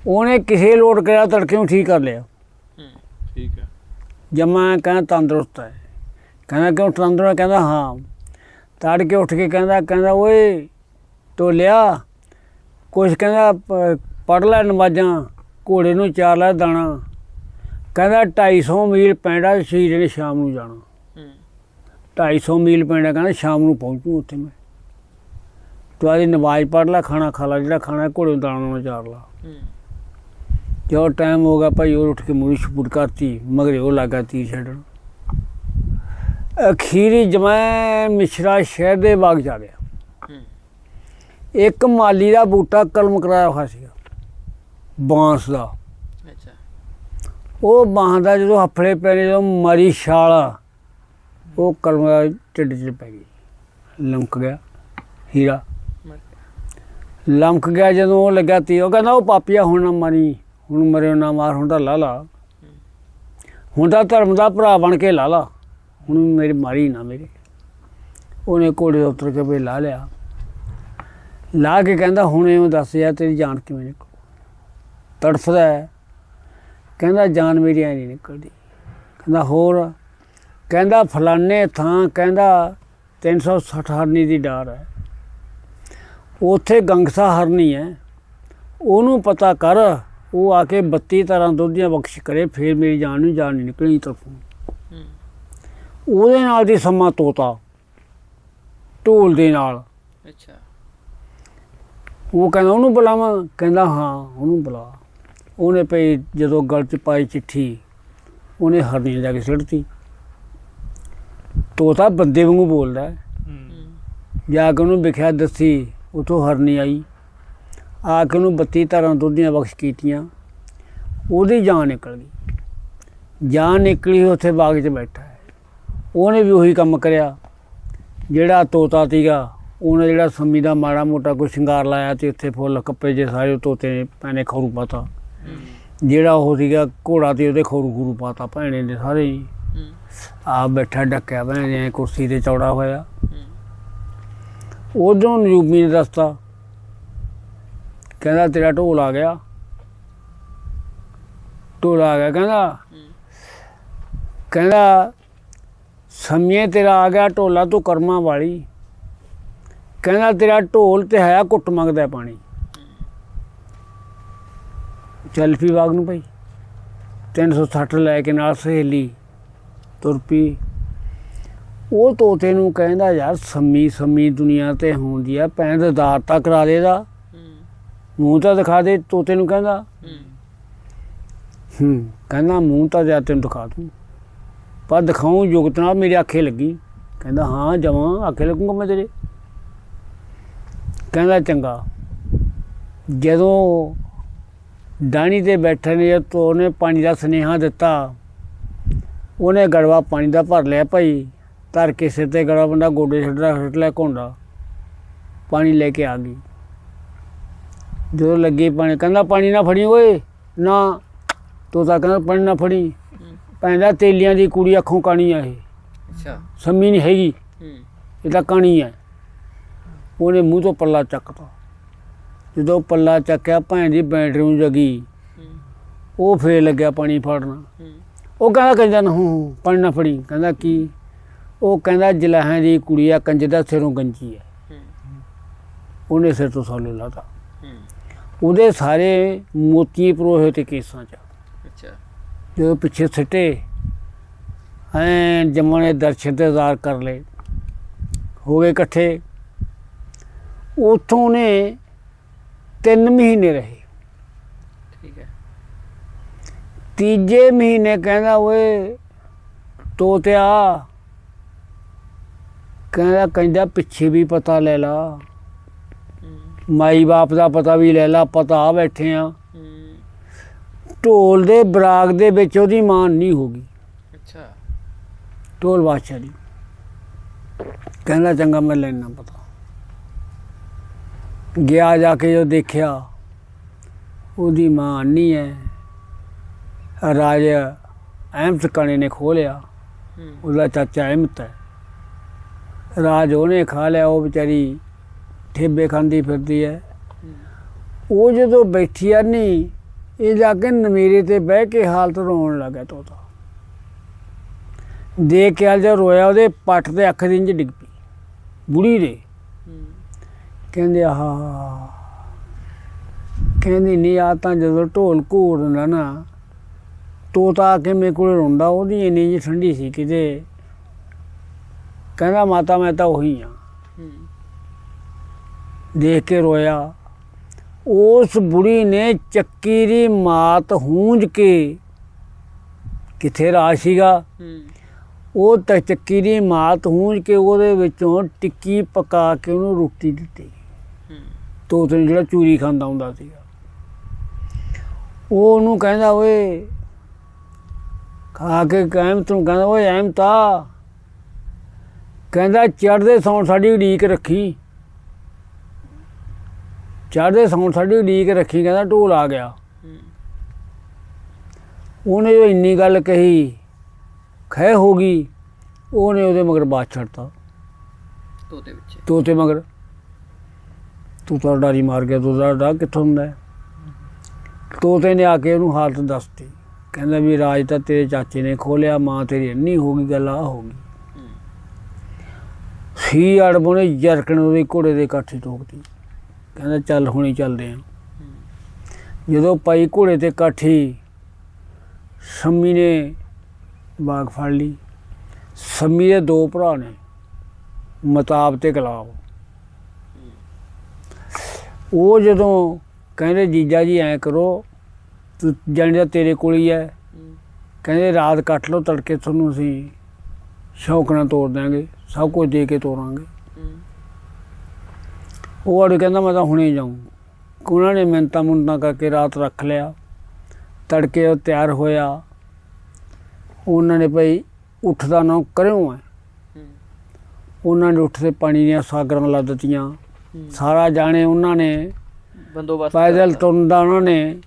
C: ਉਹਨੇ ਕਿਸੇ ਲੋਟ ਕਰਿਆ, ਤੜਕੇ ਨੂੰ ਠੀਕ ਕਰ ਲਿਆ।
A: ਠੀਕ ਹੈ।
C: ਜਮਾ ਕਹਿੰਦਾ ਤੰਦਰੁਸਤ ਹੈ। ਕਹਿੰਦਾ ਕਿਉਂ ਤੰਦਰੁਸਤ? ਕਹਿੰਦਾ ਹਾਂ। ਤੜਕੇ ਉੱਠ ਕੇ ਕਹਿੰਦਾ ਓਏ ਢੋਲਿਆ, ਕੁਛ ਕਹਿੰਦਾ ਪੜ੍ਹ ਲੈ ਨਮਾਜ਼ਾਂ, ਘੋੜੇ ਨੂੰ ਚਾਰ ਲੈ ਦਾਣਾ। ਕਹਿੰਦਾ 250 ਮੀਲ ਪੈਂਡਾ ਸ਼ਹੀਦ ਨੇ ਸ਼ਾਮ ਨੂੰ ਜਾਣਾ। 250 ਮੀਲ ਪੈਂਡਾ, ਕਹਿੰਦਾ ਸ਼ਾਮ ਨੂੰ ਪਹੁੰਚੂ ਉੱਥੇ ਮੈਂ। ਤੂੰ ਆਦੀ ਨਮਾਜ਼ ਪੜ੍ਹ ਲੈ, ਖਾਣਾ ਖਾ ਲਾ, ਜਿਹੜਾ ਖਾਣਾ ਘੋੜੇ ਨੂੰ ਦਾਣਾ ਨੂੰ ਚਾਰ ਲਾ। ਜਦੋਂ ਟਾਈਮ ਹੋ ਗਿਆ ਭਾਈ, ਉਹ ਉੱਠ ਕੇ ਮੂਰੀ ਛਪੁਟ ਕਰਤੀ, ਮਗਰੇ ਉਹ ਲੱਗਾ ਤੀਰ ਛੱਡਣ। ਅਖੀਰੀ ਜਮੈ ਮਿਸ਼ਰਾ ਸ਼ਹਿਰ ਦੇ ਬਾਗ 'ਚ ਆ ਗਿਆ। ਇੱਕ ਮਾਲੀ ਦਾ ਬੂਟਾ ਕਲਮ ਕਰਾਇਆ ਹੋਇਆ ਸੀਗਾ ਬਾਂਸ ਦਾ।
B: ਅੱਛਾ। ਉਹ
C: ਬਾਂਸ ਦਾ ਜਦੋਂ ਹਫੜੇ ਪੈ ਨੇ, ਜਦੋਂ ਮਰੀ ਛਾਲ, ਉਹ ਕਲਮ ਦਾ ਢਿੱਡ 'ਚ ਪੈ ਗਈ, ਲਮਕ ਗਿਆ ਹੀਰਾ। ਲਮਕ ਗਿਆ ਜਦੋਂ ਉਹ ਲੱਗਾ ਤੀ, ਉਹ ਕਹਿੰਦਾ ਉਹ ਪਾਪੀਆ ਹੁਣ ਨਾ ਮਾਰੀ, ਹੁਣ ਮਰਿਓ ਨਾ ਮਾਰ, ਹੁਣ ਤਾਂ ਲਾ ਲਾ, ਹੁਣ ਤਾਂ ਧਰਮ ਦਾ ਭਰਾ ਬਣ ਕੇ ਲਾ ਲਾ, ਹੁਣ ਮੇਰੇ ਮਾਰੀ ਨਾ ਮੇਰੇ। ਉਹਨੇ ਘੋੜੇ ਤੋਂ ਉਤਰ ਕੇ ਵੀ ਲਾ ਲਿਆ। ਲਾ ਕੇ ਕਹਿੰਦਾ ਹੁਣ ਇਉਂ ਦੱਸ ਯਾਰ ਤੇਰੀ ਜਾਨ ਕਿਵੇਂ ਨਿਕਲ? ਤੜਫਦਾ ਹੈ। ਕਹਿੰਦਾ ਜਾਨ ਮੇਰੀ ਐਂ ਨਹੀਂ ਨਿਕਲਦੀ। ਕਹਿੰਦਾ ਹੋਰ? ਕਹਿੰਦਾ ਫਲਾਨੇ ਥਾਂ ਕਹਿੰਦਾ 360 ਹਰਨੀ ਦੀ ਡਾਰ ਹੈ, ਉੱਥੇ ਗੰਗਸਾ ਹਰਨੀ ਹੈ, ਉਹਨੂੰ ਪਤਾ ਕਰ, ਉਹ ਆ ਕੇ 32 ਤਰ੍ਹਾਂ ਦੁੱਧ ਦੀਆਂ ਬਖਸ਼ ਕਰੇ, ਫਿਰ ਮੇਰੀ ਜਾਨ ਨਹੀਂ ਨਿਕਲਣੀ ਤਰਫੋਂ। ਉਹਦੇ ਨਾਲ ਦੀ ਸਮਾਂ ਤੋਤਾ ਢੋਲ ਦੇ ਨਾਲ।
B: ਅੱਛਾ।
C: ਉਹ ਕਹਿੰਦਾ ਉਹਨੂੰ ਬੁਲਾਵਾਂ? ਕਹਿੰਦਾ ਹਾਂ ਉਹਨੂੰ ਬੁਲਾ। ਉਹਨੇ ਪਈ ਜਦੋਂ ਗਲ 'ਚ ਪਾਈ ਚਿੱਠੀ, ਉਹਨੇ ਹਰਨੀ ਜਾ ਕੇ ਸਿੱਟਤੀ। ਤੋਤਾ ਬੰਦੇ ਵਾਂਗੂ ਬੋਲਦਾ। ਜਾ ਕੇ ਉਹਨੂੰ ਵਿਖਿਆ ਦੱਸੀ, ਉੱਥੋਂ ਹਰਨੀ ਆਈ, ਆ ਕੇ ਉਹਨੂੰ 32 ਤਰ੍ਹਾਂ ਦੁੱਧ ਦੀਆਂ ਬਖਸ਼ ਕੀਤੀਆਂ, ਉਹਦੀ ਜਾਨ ਨਿਕਲ ਗਈ। ਜਾਨ ਨਿਕਲੀ ਉੱਥੇ ਬਾਗ 'ਚ ਬੈਠਾ ਹੈ। ਉਹਨੇ ਵੀ ਉਹੀ ਕੰਮ ਕਰਿਆ ਜਿਹੜਾ ਤੋਤਾ ਸੀਗਾ। ਉਹਨੇ ਜਿਹੜਾ ਸੰਮੀ ਦਾ ਮਾੜਾ ਮੋਟਾ ਕੋਈ ਸ਼ਿੰਗਾਰ ਲਾਇਆ ਤੇ ਉੱਥੇ ਫੁੱਲ ਕੱਪੇ ਜੇ ਸਾਰੇ ਤੋਤੇ ਨੇ ਭੈਣੇ ਖਰੂ ਪਾਤਾ। ਜਿਹੜਾ ਉਹ ਸੀਗਾ ਘੋੜਾ ਤੇ ਉਹਦੇ ਖਰੂ ਖਰੂ ਪਾਤਾ ਭੈਣੇ ਨੇ ਸਾਰੇ ਹੀ। ਆਪ ਬੈਠਾ ਡੱਕਿਆ ਭੈਣੇ ਕੁਰਸੀ ਤੇ ਚੌੜਾ ਹੋਇਆ। ਉਦੋਂ ਨਜੂਮੀ ਨੇ ਦੱਸਤਾ, ਕਹਿੰਦਾ ਤੇਰਾ ਢੋਲ ਆ ਗਿਆ, ਢੋਲ ਆ ਗਿਆ। ਕਹਿੰਦਾ ਸਮੇਂ ਤੇਰਾ ਆ ਗਿਆ ਢੋਲਾ ਤੂੰ ਕਰਮਾਂ ਵਾਲੀ। ਕਹਿੰਦਾ ਤੇਰਾ ਢੋਲ ਤੇ ਹੈ ਘੁੱਟ ਮੰਗਦਾ ਪਾਣੀ। ਚੱਲ ਪਈ ਬਾਗ ਨੂੰ ਭਾਈ। 360 ਲੈ ਕੇ ਨਾਲ ਸਹੇਲੀ ਤੁਰ ਪਈ। ਉਹ ਤੋਤੇ ਨੂੰ ਕਹਿੰਦਾ ਯਾਰ ਸੰਮੀ ਦੁਨੀਆ ਤੇ ਹੁੰਦੀ ਆ, ਭੈਣ ਦਾਤ ਤਾਂ ਕਰਾ ਦੇ ਦਾ, ਮੂੰਹ ਤਾਂ ਦਿਖਾ ਦੇ। ਤੋਤੇ ਨੂੰ ਕਹਿੰਦਾ ਕਹਿੰਦਾ ਮੂੰਹ ਤਾਂ ਜਾ ਤੈਨੂੰ ਦਿਖਾ ਦੂੰ, ਪਰ ਦਿਖਾਊਂ ਜੁਗਤ ਨਾਲ ਮੇਰੇ ਆਖੇ ਲੱਗੀ। ਕਹਿੰਦਾ ਹਾਂ ਜਮਾਂ ਆਖੇ ਲੱਗੂੰਗਾ ਮੈਂ ਤੇਰੇ। ਕਹਿੰਦਾ ਚੰਗਾ। ਜਦੋਂ ਡਾਹਣੀ 'ਤੇ ਬੈਠੇ ਨੇ ਤਾਂ ਉਹਨੇ ਪਾਣੀ ਦਾ ਸੁਨੇਹਾ ਦਿੱਤਾ। ਉਹਨੇ ਗੜਵਾ ਪਾਣੀ ਦਾ ਭਰ ਲਿਆ ਭਾਈ, ਧਰ ਕੇ ਸਿਰ 'ਤੇ ਗੜਵਾ ਬੰਦਾ ਗੋਡੇ ਛੱਡ ਲਿਆ ਘੋਂਡਾ, ਪਾਣੀ ਲੈ ਕੇ ਆ ਗਈ। ਜਦੋਂ ਲੱਗੀ ਪਾਣੀ, ਕਹਿੰਦਾ ਪਾਣੀ ਨਾ ਫੜੀ ਓਏ ਨਾ। ਤੋਤਾ ਕਹਿੰਦਾ ਪਾਣੀ ਨਾ ਫੜੀ, ਪੈਂਦਾ ਤੇਲੀਆਂ ਦੀ ਕੁੜੀ ਅੱਖੋਂ ਕਾਣੀ ਆ ਇਹ।
B: ਅੱਛਾ
C: ਸੰਮੀ ਨਹੀਂ ਹੈਗੀ, ਇਹ ਤਾਂ ਕਾਣੀ ਹੈ। ਉਹਨੇ ਮੂੰਹ ਤੋਂ ਪੱਲਾ ਚੱਕਤਾ। ਜਦੋਂ ਪੱਲਾ ਚੱਕਿਆ ਭੈਣ ਦੀ ਬੈਟਰੀ ਨੂੰ ਜਗੀ, ਉਹ ਫੇਰ ਲੱਗਿਆ ਪਾਣੀ ਫੜਨਾ। ਉਹ ਕਹਿੰਦਾ ਕੰਜਾ ਨਾ ਪਾਣੀ ਨਾ ਫੜੀ। ਕਹਿੰਦਾ ਕੀ? ਉਹ ਕਹਿੰਦਾ ਜਲਾਹਾਂ ਦੀ ਕੁੜੀ ਆ, ਕੰਜ ਦਾ ਸਿਰੋਂ ਗੰਜੀ ਹੈ। ਉਹਨੇ ਸਿਰ ਤੋਂ ਸਾਲੂ ਲਾਤਾ। ਉਹਦੇ ਸਾਰੇ ਮੋਤੀ ਪਰੋਏ ਤੇ ਕੇਸਾਂ 'ਚ।
B: ਅੱਛਾ
C: ਜਦੋਂ ਪਿੱਛੇ ਸਿੱਟੇ ਐਂ ਜੰਮਾਂ ਨੇ ਦਰਸ਼ਨ ਤੇ ਜ਼ਾਰ ਕਰ ਲਏ, ਹੋ ਗਏ ਇਕੱਠੇ। ਉੱਥੋਂ ਨੇ 3 ਮਹੀਨੇ ਰਹੇ।
B: ਠੀਕ ਹੈ।
C: ਤੀਜੇ ਮਹੀਨੇ ਕਹਿੰਦਾ ਓਏ ਤੋਤਿਆ, ਕਹਿੰਦਾ ਪਿੱਛੇ ਵੀ ਪਤਾ ਲੈ ਲਾ, ਮਾਈ ਬਾਪ ਦਾ ਪਤਾ ਵੀ ਲੈ ਲਾ, ਪਤਾ ਆ ਬੈਠੇ ਆ। ਢੋਲ ਦੇ ਬਰਾਗ ਦੇ ਵਿੱਚ ਉਹਦੀ ਮਾਂ ਨਹੀਂ ਹੋ ਗਈ।
B: ਅੱਛਾ
C: ਢੋਲ ਬਾਦਸ਼ਾਹ ਦੀ। ਕਹਿੰਦਾ ਚੰਗਾ ਮੈਂ ਲੈਣਾ ਪਤਾ। ਗਿਆ ਜਾ ਕੇ ਜੋ ਦੇਖਿਆ ਉਹਦੀ ਮਾਂ ਨਹੀਂ ਹੈ। ਰਾਜ ਅਹਿਮਦ ਕਾਣੇ ਨੇ ਖੋਹ ਲਿਆ, ਉਹਦਾ ਚਾਚਾ ਅਹਿਮਦ ਹੈ। ਰਾਜ ਉਹਨੇ ਖਾ ਲਿਆ, ਉਹ ਵਿਚਾਰੀ ਠੇਬੇ ਖਾਂਦੀ ਫਿਰਦੀ ਹੈ। ਉਹ ਜਦੋਂ ਬੈਠੀ ਆ ਨਹੀਂ, ਇਹ ਜਾ ਕੇ ਨਮੀਰੇ 'ਤੇ ਬਹਿ ਕੇ ਹਾਲਤ ਰੋਣ ਲੱਗਾ। ਤੋਤਾ ਦੇਖ ਕੇ ਜਦ ਰੋਇਆ, ਉਹਦੇ ਪੱਟ 'ਤੇ ਅੱਖ ਦੀ ਇੰਝ ਡਿੱਗ ਪਈ ਬੁੜੀ ਦੇ। ਕਹਿੰਦੇ ਆਹ, ਕਹਿੰਦੀ ਨਹੀਂ ਆ ਤਾਂ ਜਦੋਂ ਢੋਲ ਘੋੜਦਾ ਨਾ, ਤੋਤਾ ਆ ਕੇ ਮੇਰੇ ਕੋਲ ਰੋਂਦਾ, ਉਹਦੀ ਇੰਨੀ ਜਿਹੀ ਠੰਡੀ ਸੀ ਕਿਤੇ। ਕਹਿੰਦਾ ਮਾਤਾ ਮੈਂ ਤਾਂ ਉਹੀ ਹਾਂ। ਦੇਖ ਕੇ ਰੋਇਆ। ਉਸ ਬੁੜੀ ਨੇ ਚੱਕੀ ਦੀ ਮਾਤ ਹੂੰਝ ਕੇ, ਕਿੱਥੇ ਰਾਜ ਸੀਗਾ, ਉਹ ਤਾਂ ਚੱਕੀ ਦੀ ਮਾਤ ਹੂੰਝ ਕੇ ਉਹਦੇ ਵਿੱਚੋਂ ਟਿੱਕੀ ਪਕਾ ਕੇ ਉਹਨੂੰ ਰੋਟੀ ਦਿੱਤੀ। ਤੋਤੇ ਨੂੰ ਜਿਹੜਾ ਚੂਰੀ ਖਾਂਦਾ ਹੁੰਦਾ ਸੀਗਾ, ਉਹ ਉਹਨੂੰ ਕਹਿੰਦਾ ਓਏ ਖਾ ਕੇ ਅਹਿਮਤ ਨੂੰ ਕਹਿੰਦਾ ਓਏ ਅਹਿਮਤਾ, ਕਹਿੰਦਾ ਚੜ੍ਹਦੇ ਸੌਣ ਸਾਡੀ ਉਡੀਕ ਰੱਖੀ, ਚੜ੍ਹਦੇ ਸੌਣ ਸਾਡੀ ਉਡੀਕ ਰੱਖੀ। ਕਹਿੰਦਾ ਢੋਲ ਆ ਗਿਆ। ਉਹਨੇ ਜੋ ਇੰਨੀ ਗੱਲ ਕਹੀ, ਖਹਿ ਹੋ ਗਈ। ਉਹਨੇ ਉਹਦੇ ਮਗਰ ਬਾਤ ਛੱਡਤਾ, ਤੋਤੇ ਮਗਰ। ਤੋਤਾ ਡਾਰੀ ਮਾਰ ਗਿਆ। ਤੋਤਾ ਡਰ ਕਿੱਥੋਂ ਹੁੰਦਾ ਹੈ? ਤੋਤੇ ਨੇ ਆ ਕੇ ਉਹਨੂੰ ਹਾਲਤ ਦੱਸਤੀ। ਕਹਿੰਦਾ ਵੀ ਰਾਜ ਤਾਂ ਤੇਰੇ ਚਾਚੇ ਨੇ ਖੋਲਿਆ, ਮਾਂ ਤੇਰੀ ਇੰਨੀ ਹੋ ਗਈ, ਗੱਲ ਆਹ ਹੋ ਗਈ। ਸੀ ਅੜਬ ਉਹਨੇ ਜਰਕਣ ਉਹਦੇ ਘੋੜੇ ਦੇ ਕਾਠੀ ਠੋਕਤੀ। ਕਹਿੰਦਾ ਚੱਲ ਹੁਣੀ ਚੱਲਦੇ ਹਾਂ। ਜਦੋਂ ਪਾਈ ਘੋੜੇ 'ਤੇ ਕਾਠੀ, ਸੰਮੀ ਨੇ ਬਾਗ ਫੜ ਲਈ। ਸੰਮੀ ਦੇ 2 ਭਰਾ ਨੇ, ਮਤਾਬ ਤੇ ਗੁਲਾਬ। ਉਹ ਜਦੋਂ ਕਹਿੰਦੇ ਜੀਜਾ ਜੀ ਐਂ ਕਰੋ, ਤੂੰ ਜਾਣੀ ਦਾ ਤੇਰੇ ਕੋਲ ਹੀ ਹੈ, ਕਹਿੰਦੇ ਰਾਤ ਕੱਟ ਲਓ, ਤੜਕੇ ਤੁਹਾਨੂੰ ਅਸੀਂ ਸ਼ੌਕ ਨਾਲ ਤੋੜ ਦਿਆਂਗੇ, ਸਭ ਕੁਝ ਦੇ ਕੇ ਤੋਰਾਂਗੇ। ਉਹ ਅੜ ਕਹਿੰਦਾ ਮੈਂ ਤਾਂ ਹੁਣੇ ਜਾਊਂ। ਉਹਨਾਂ ਨੇ ਮਿੰਨਤਾਂ ਮੁੰਨਤਾਂ ਕਰਕੇ ਰਾਤ ਰੱਖ ਲਿਆ। ਤੜਕੇ ਉਹ ਤਿਆਰ ਹੋਇਆ, ਉਹਨਾਂ ਨੇ ਭਾਈ ਉੱਠ ਦਾ ਨਾਂ ਕਰਿਓ ਹੈ। ਉਹਨਾਂ ਨੇ ਉੱਠ ਤੇ ਪਾਣੀ ਦੀਆਂ ਸਾਗਰਾਂ ਲਾ ਦਿੱਤੀਆਂ। ਸਾਰਾ ਜਾਣੇ ਉਹਨਾਂ ਨੇ
B: ਬੰਦੋਬਸਤ
C: ਪੈਦਲ ਤੁਰਨ ਦਾ ਉਹਨਾਂ ਨੇ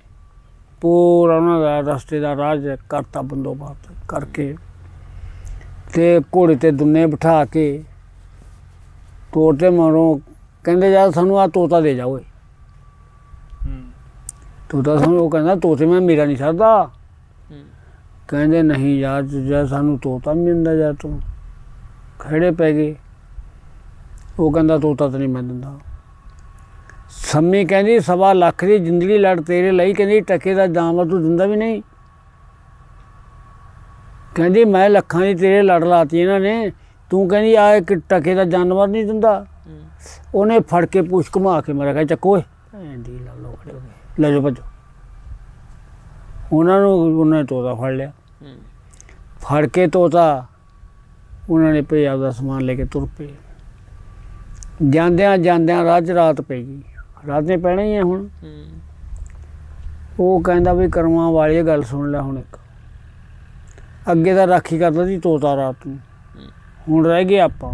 C: ਪੂਰਾ ਉਹਨਾਂ ਦਾ ਰਸਤੇ ਦਾ ਰਾਜ ਕਰਤਾ ਬੰਦੋਬਸਤ ਕਰਕੇ ਤੇ ਘੋੜੇ ਤੇ ਦੁੰਨੇ ਬਿਠਾ ਕੇ ਤੋਰ ਤੇ ਮਰੋਂ ਕਹਿੰਦੇ ਯਾਰ ਸਾਨੂੰ ਆ ਤੋਤਾ ਦੇ ਜਾਓ। ਤੋਤਾ ਸਾਨੂੰ ਉਹ ਕਹਿੰਦਾ ਤੋਤੇ ਮੈਂ ਮੇਰਾ ਨਹੀਂ ਸਰਦਾ। ਕਹਿੰਦੇ ਨਹੀਂ ਯਾਰ ਜੇ ਸਾਨੂੰ ਤੋਤਾ ਨਹੀਂ ਦਿੰਦਾ ਯਾਰ ਤੂੰ ਖੜੇ ਪੈ ਗਏ। ਉਹ ਕਹਿੰਦਾ ਤੋਤਾ ਤਾਂ ਨਹੀਂ ਮੈਂ ਦਿੰਦਾ। ਸੰਮੀ ਕਹਿੰਦੀ 1.25 ਲੱਖ ਦੀ ਜ਼ਿੰਦਗੀ ਲੜ ਤੇਰੇ ਲਈ ਕਹਿੰਦੀ ਟਕੇ ਦਾ ਜਾਮ ਤੂੰ ਦਿੰਦਾ ਵੀ ਨਹੀਂ। ਕਹਿੰਦੀ ਮੈਂ ਲੱਖਾਂ ਦੀ ਤੇਰੇ ਲੜ ਲਾਤੀ ਇਹਨਾਂ ਨੇ ਤੂੰ ਕਹਿੰਦੀ ਆ ਇੱਕ ਟਕੇ ਦਾ ਜਾਨਵਰ ਨਹੀਂ ਦਿੰਦਾ। ਉਹਨੇ ਫੜ ਕੇ ਪੂਛ ਘੁਮਾ ਕੇ ਮੇਰਾ ਕਹਿੰਦਾ ਚੱਕੋ ਐਂਦੀ ਲਾ ਲਓ ਖੜੇ ਹੋ ਗਏ ਲੈ ਜਾਓ ਭੱਜੋ। ਉਹਨਾਂ ਨੂੰ ਉਹਨਾਂ ਨੇ ਤੋਤਾ ਫੜ ਲਿਆ। ਫੜ ਕੇ ਤੋਤਾ ਉਹਨਾਂ ਨੇ ਭਈ ਆਪਦਾ ਸਮਾਨ ਲੈ ਕੇ ਤੁਰ ਪਏ। ਜਾਂਦਿਆਂ ਜਾਂਦਿਆਂ ਰਾਹ 'ਚ ਰਾਤ ਪੈ ਗਈ। ਰਾਤ ਨੇ ਪੈਣਾ ਹੀ ਹੈ ਹੁਣ। ਉਹ ਕਹਿੰਦਾ ਵੀ ਕਰਮਾਂ ਵਾਲੀ ਗੱਲ ਸੁਣ ਲੈ ਹੁਣ ਇੱਕ ਅੱਗੇ ਤਾਂ ਰਾਖੀ ਕਰਦਾ ਸੀ ਤੋਤਾ ਰਾਤ ਨੂੰ ਹੁਣ ਰਹਿ ਗਏ ਆਪਾਂ।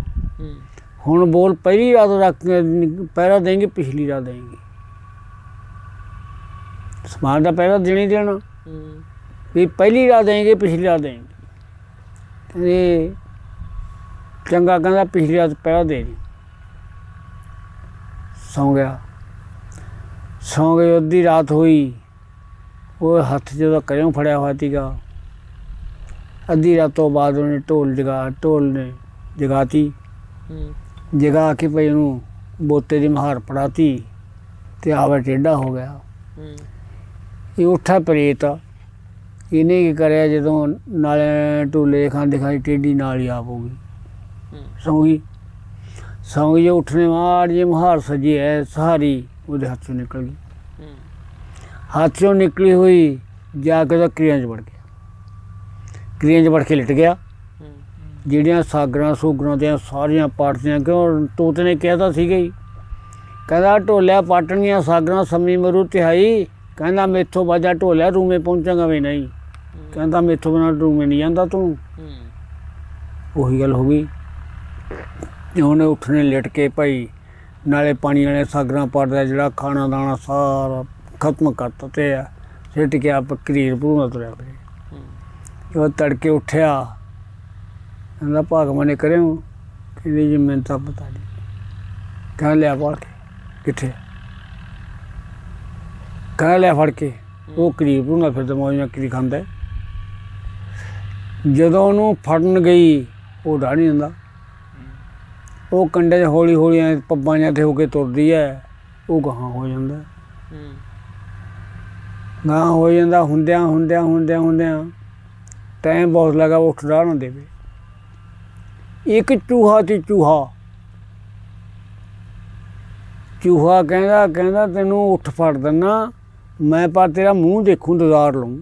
C: ਹੁਣ ਬੋਲ ਪਹਿਲੀ ਰਾਤ ਰੱਖ ਪਹਿਰਾ ਦੇਂਗੇ ਪਿਛਲੀ ਰਾਤ ਦੇਂਗੇ ਸਮਾਨ ਦਾ ਪਹਿਰਾ ਦੇਣਾ ਹੀ ਦੇਣਾ ਵੀ ਪਹਿਲੀ ਰਾਤ ਦੇਂਗੇ ਪਿਛਲੀ ਰਾਤ ਦੇਂਗੇ। ਕਹਿੰਦੇ ਚੰਗਾ ਕਹਿੰਦਾ ਪਿਛਲੀ ਰਾਤ ਪਹਿਰਾ ਦੇ ਦੀ। ਸੌਂ ਗਿਆ। ਸੌਂ ਗਏ ਅੱਧੀ ਰਾਤ ਹੋਈ। ਉਹ ਹੱਥ 'ਚ ਉਹਦਾ ਕਰਿਓਂ ਫੜਿਆ ਹੋਇਆ ਸੀਗਾ। ਅੱਧੀ ਰਾਤ ਤੋਂ ਬਾਅਦ ਉਹਨੇ ਢੋਲ ਨੇ ਜਗਾਤੀ। ਜਗਾ ਕੇ ਭਈ ਉਹਨੂੰ ਬੋਤੇ ਦੀ ਮਹਾਰ ਪੜਾਤੀ ਤੇ ਆਵਾ ਟੇਢਾ ਹੋ ਗਿਆ। ਇਹ ਉੱਠਾ ਪ੍ਰੇਤ। ਇਹਨੇ ਕੀ ਕਰਿਆ ਜਦੋਂ ਨਾਲੇ ਢੋਲੇ ਖਾਂਦੇ ਖਾਈ ਟੇਢੀ ਨਾਲ ਹੀ ਆਪ ਹੋ ਗਈ। ਸੌਂ ਗਈ ਜੋ ਉੱਠਣੇ ਮਾਰ ਜੇ ਮਹਾਰ ਸਜੀ ਹੈ ਸਹਾਰੀ ਉਹਦੇ ਹੱਥ 'ਚੋਂ ਨਿਕਲ ਗਈ। ਹੱਥ 'ਚੋਂ ਨਿਕਲੀ ਹੋਈ ਜਾ ਕੇ ਤਾਂ ਕਿਰਿਆਂ 'ਚ ਵੜ ਗਿਆ। ਕਿਰਿਆਂ 'ਚ ਵੜ ਕੇ ਲਿਟ ਗਿਆ। ਜਿਹੜੀਆਂ ਸਾਗਰਾਂ ਸੂਗਰਾਂ ਦੀਆਂ ਸਾਰੀਆਂ ਪਾਟਦੀਆਂ ਕਿਉਂ ਤੋਤੇ ਨੇ ਕਿਹਾ ਤਾਂ ਸੀਗਾ ਹੀ ਕਹਿੰਦਾ ਢੋਲਿਆ ਪਾਟਣੀਆਂ ਸਾਗਰਾਂ ਸੰਮੀ ਮਰੂ ਤਿਹਾਈ। ਕਹਿੰਦਾ ਮੇਥੋਂ ਬਾਜਾ ਢੋਲਿਆ ਰੂਮੇ ਪਹੁੰਚਾਂਗਾ ਵੀ ਨਹੀਂ। ਕਹਿੰਦਾ ਮੇਥੋਂ ਬਿਨਾਂ ਰੂਮੇ ਨਹੀਂ ਜਾਂਦਾ ਤੂੰ। ਉਹੀ ਗੱਲ ਹੋ ਗਈ। ਉਹਨੇ ਉੱਠਣੇ ਲਿਟ ਕੇ ਭਾਈ ਨਾਲੇ ਪਾਣੀ ਵਾਲੇ ਸਾਗਰਾਂ ਪਾਟਦਾ ਜਿਹੜਾ ਖਾਣਾ ਦਾਣਾ ਸਾਰਾ ਖਤਮ ਕਰਤਾ ਤੇ ਸਿੱਟ ਕੇ ਆਪ ਕਰੀਰ ਭੂਣਾ ਤੁਰਿਆ ਫਿਰੇ। ਉਹ ਤੜਕੇ ਉੱਠਿਆ ਕਹਿੰਦਾ ਭਗਵਾਨ ਨੇ ਕਰਿਓ ਕਹਿੰਦੀ ਜੀ ਮੈਨੂੰ ਤਾਂ ਪਤਾ ਨਹੀਂ। ਕਹਿ ਲਿਆ ਫੜ ਕੇ ਕਿੱਥੇ ਕਹਿ ਲਿਆ ਫੜ ਕੇ ਉਹ ਕਰੀਬ ਭੂਣਾ ਫਿਰਦਾ ਮੌਜਾਂ ਕਰੀ ਖਾਂਦਾ। ਜਦੋਂ ਉਹਨੂੰ ਫੜਨ ਗਈ ਉਹ ਡਾਹ ਨਹੀਂ ਦਿੰਦਾ। ਉਹ ਕੰਡੇ 'ਚ ਹੌਲੀ ਹੌਲੀ ਪੱਬਾਂ ਜਿਹਾ 'ਤੇ ਹੋ ਕੇ ਤੁਰਦੀ ਹੈ। ਉਹ ਗਾਹਾਂ ਹੋ ਜਾਂਦਾ ਗਾਹਾਂ ਹੋ ਜਾਂਦਾ ਹੁੰਦਿਆਂ ਟਾਈਮ ਬਹੁਤ ਲੱਗਾ ਉੱਠ ਡਾਹ ਨਾ ਦੇਵੇ। ਇੱਕ ਚੂਹਾ ਤੇ ਚੂਹਾ ਕਹਿੰਦਾ ਤੈਨੂੰ ਉੱਠ ਫੜ ਦਿੰਦਾ ਮੈਂ ਪਰ ਤੇਰਾ ਮੂੰਹ ਦੇਖੂੰ ਦਜ਼ਾਰ ਲਊਂ।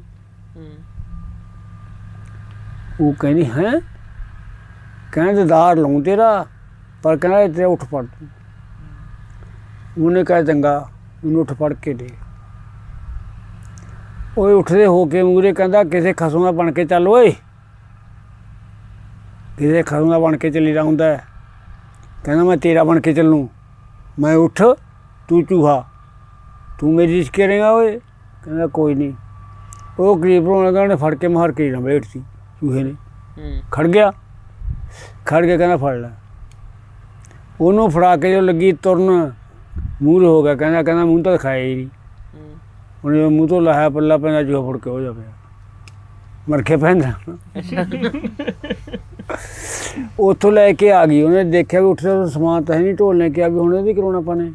C: ਉਹ ਕਹਿੰਦੀ ਹੈਂ ਕਹਿੰਦਾ ਦਜ਼ਾਰ ਲਊਂ ਤੇਰਾ ਪਰ ਕਹਿੰਦਾ ਤੇਰਾ ਉੱਠ ਫੜ ਦੂੰ। ਉਹਨੇ ਕਿਹਾ ਚੰਗਾ ਮੈਨੂੰ ਉੱਠ ਫੜ ਕੇ ਦੇ। ਉਹ ਉੱਠਦੇ ਹੋ ਕੇ ਮੂਹਰੇ ਕਹਿੰਦਾ ਕਿਸੇ ਖਸਮ ਦਾ ਬਣ ਕੇ ਚੱਲ ਓਏ ਕਿਸੇ ਖਸਮ ਦਾ ਬਣ ਕੇ ਚੱਲੀ ਦਾ ਹੁੰਦਾ। ਕਹਿੰਦਾ ਮੈਂ ਤੇਰਾ ਬਣ ਕੇ ਚੱਲੂ। ਮੈਂ ਉੱਠ ਤੂੰ ਚੂਹਾ ਤੂੰ ਮੇਰੀ ਰਿਸਕ ਕਰੇਗਾ ਓਏ। ਕਹਿੰਦਾ ਕੋਈ ਨਹੀਂ। ਉਹ ਗਰੀਬ ਹੋਣ ਲੱਗਾ ਉਹਨੇ ਫੜ ਕੇ ਮਾਰ ਕੇ ਨਾ ਬੈਠ ਸੀ ਚੂਹੇ ਨੇ। ਖੜ ਕੇ ਕਹਿੰਦਾ ਫੜ ਲੈ। ਉਹਨੂੰ ਫੜਾ ਕੇ ਜੋ ਲੱਗੀ ਤੁਰਨ ਮੂਹਰੇ ਹੋ ਗਿਆ। ਕਹਿੰਦਾ ਮੂੰਹ ਤਾਂ ਦਿਖਾਇਆ ਹੀ ਨਹੀਂ। ਉਹਨੇ ਮੂੰਹ ਤੋਂ ਲਾਇਆ ਪੱਲਾ ਪੈਂਦਾ ਚੂਹਾ ਫੜ ਕੇ ਹੋ ਜਾ ਪਿਆ ਮਰਖੇ ਪੈਂਦਾ। ਉੱਥੋਂ ਲੈ ਕੇ ਆ ਗਈ। ਉਹਨੇ ਦੇਖਿਆ ਵੀ ਉੱਠਦਾ ਸਮਾਨ ਤਾਂ ਹੈ ਨਹੀਂ। ਢੋਲ ਨੇ ਕਿਹਾ ਵੀ ਹੁਣ ਇਹਦੀ ਕਰਾਉਣਾ ਆਪਾਂ ਨੇ।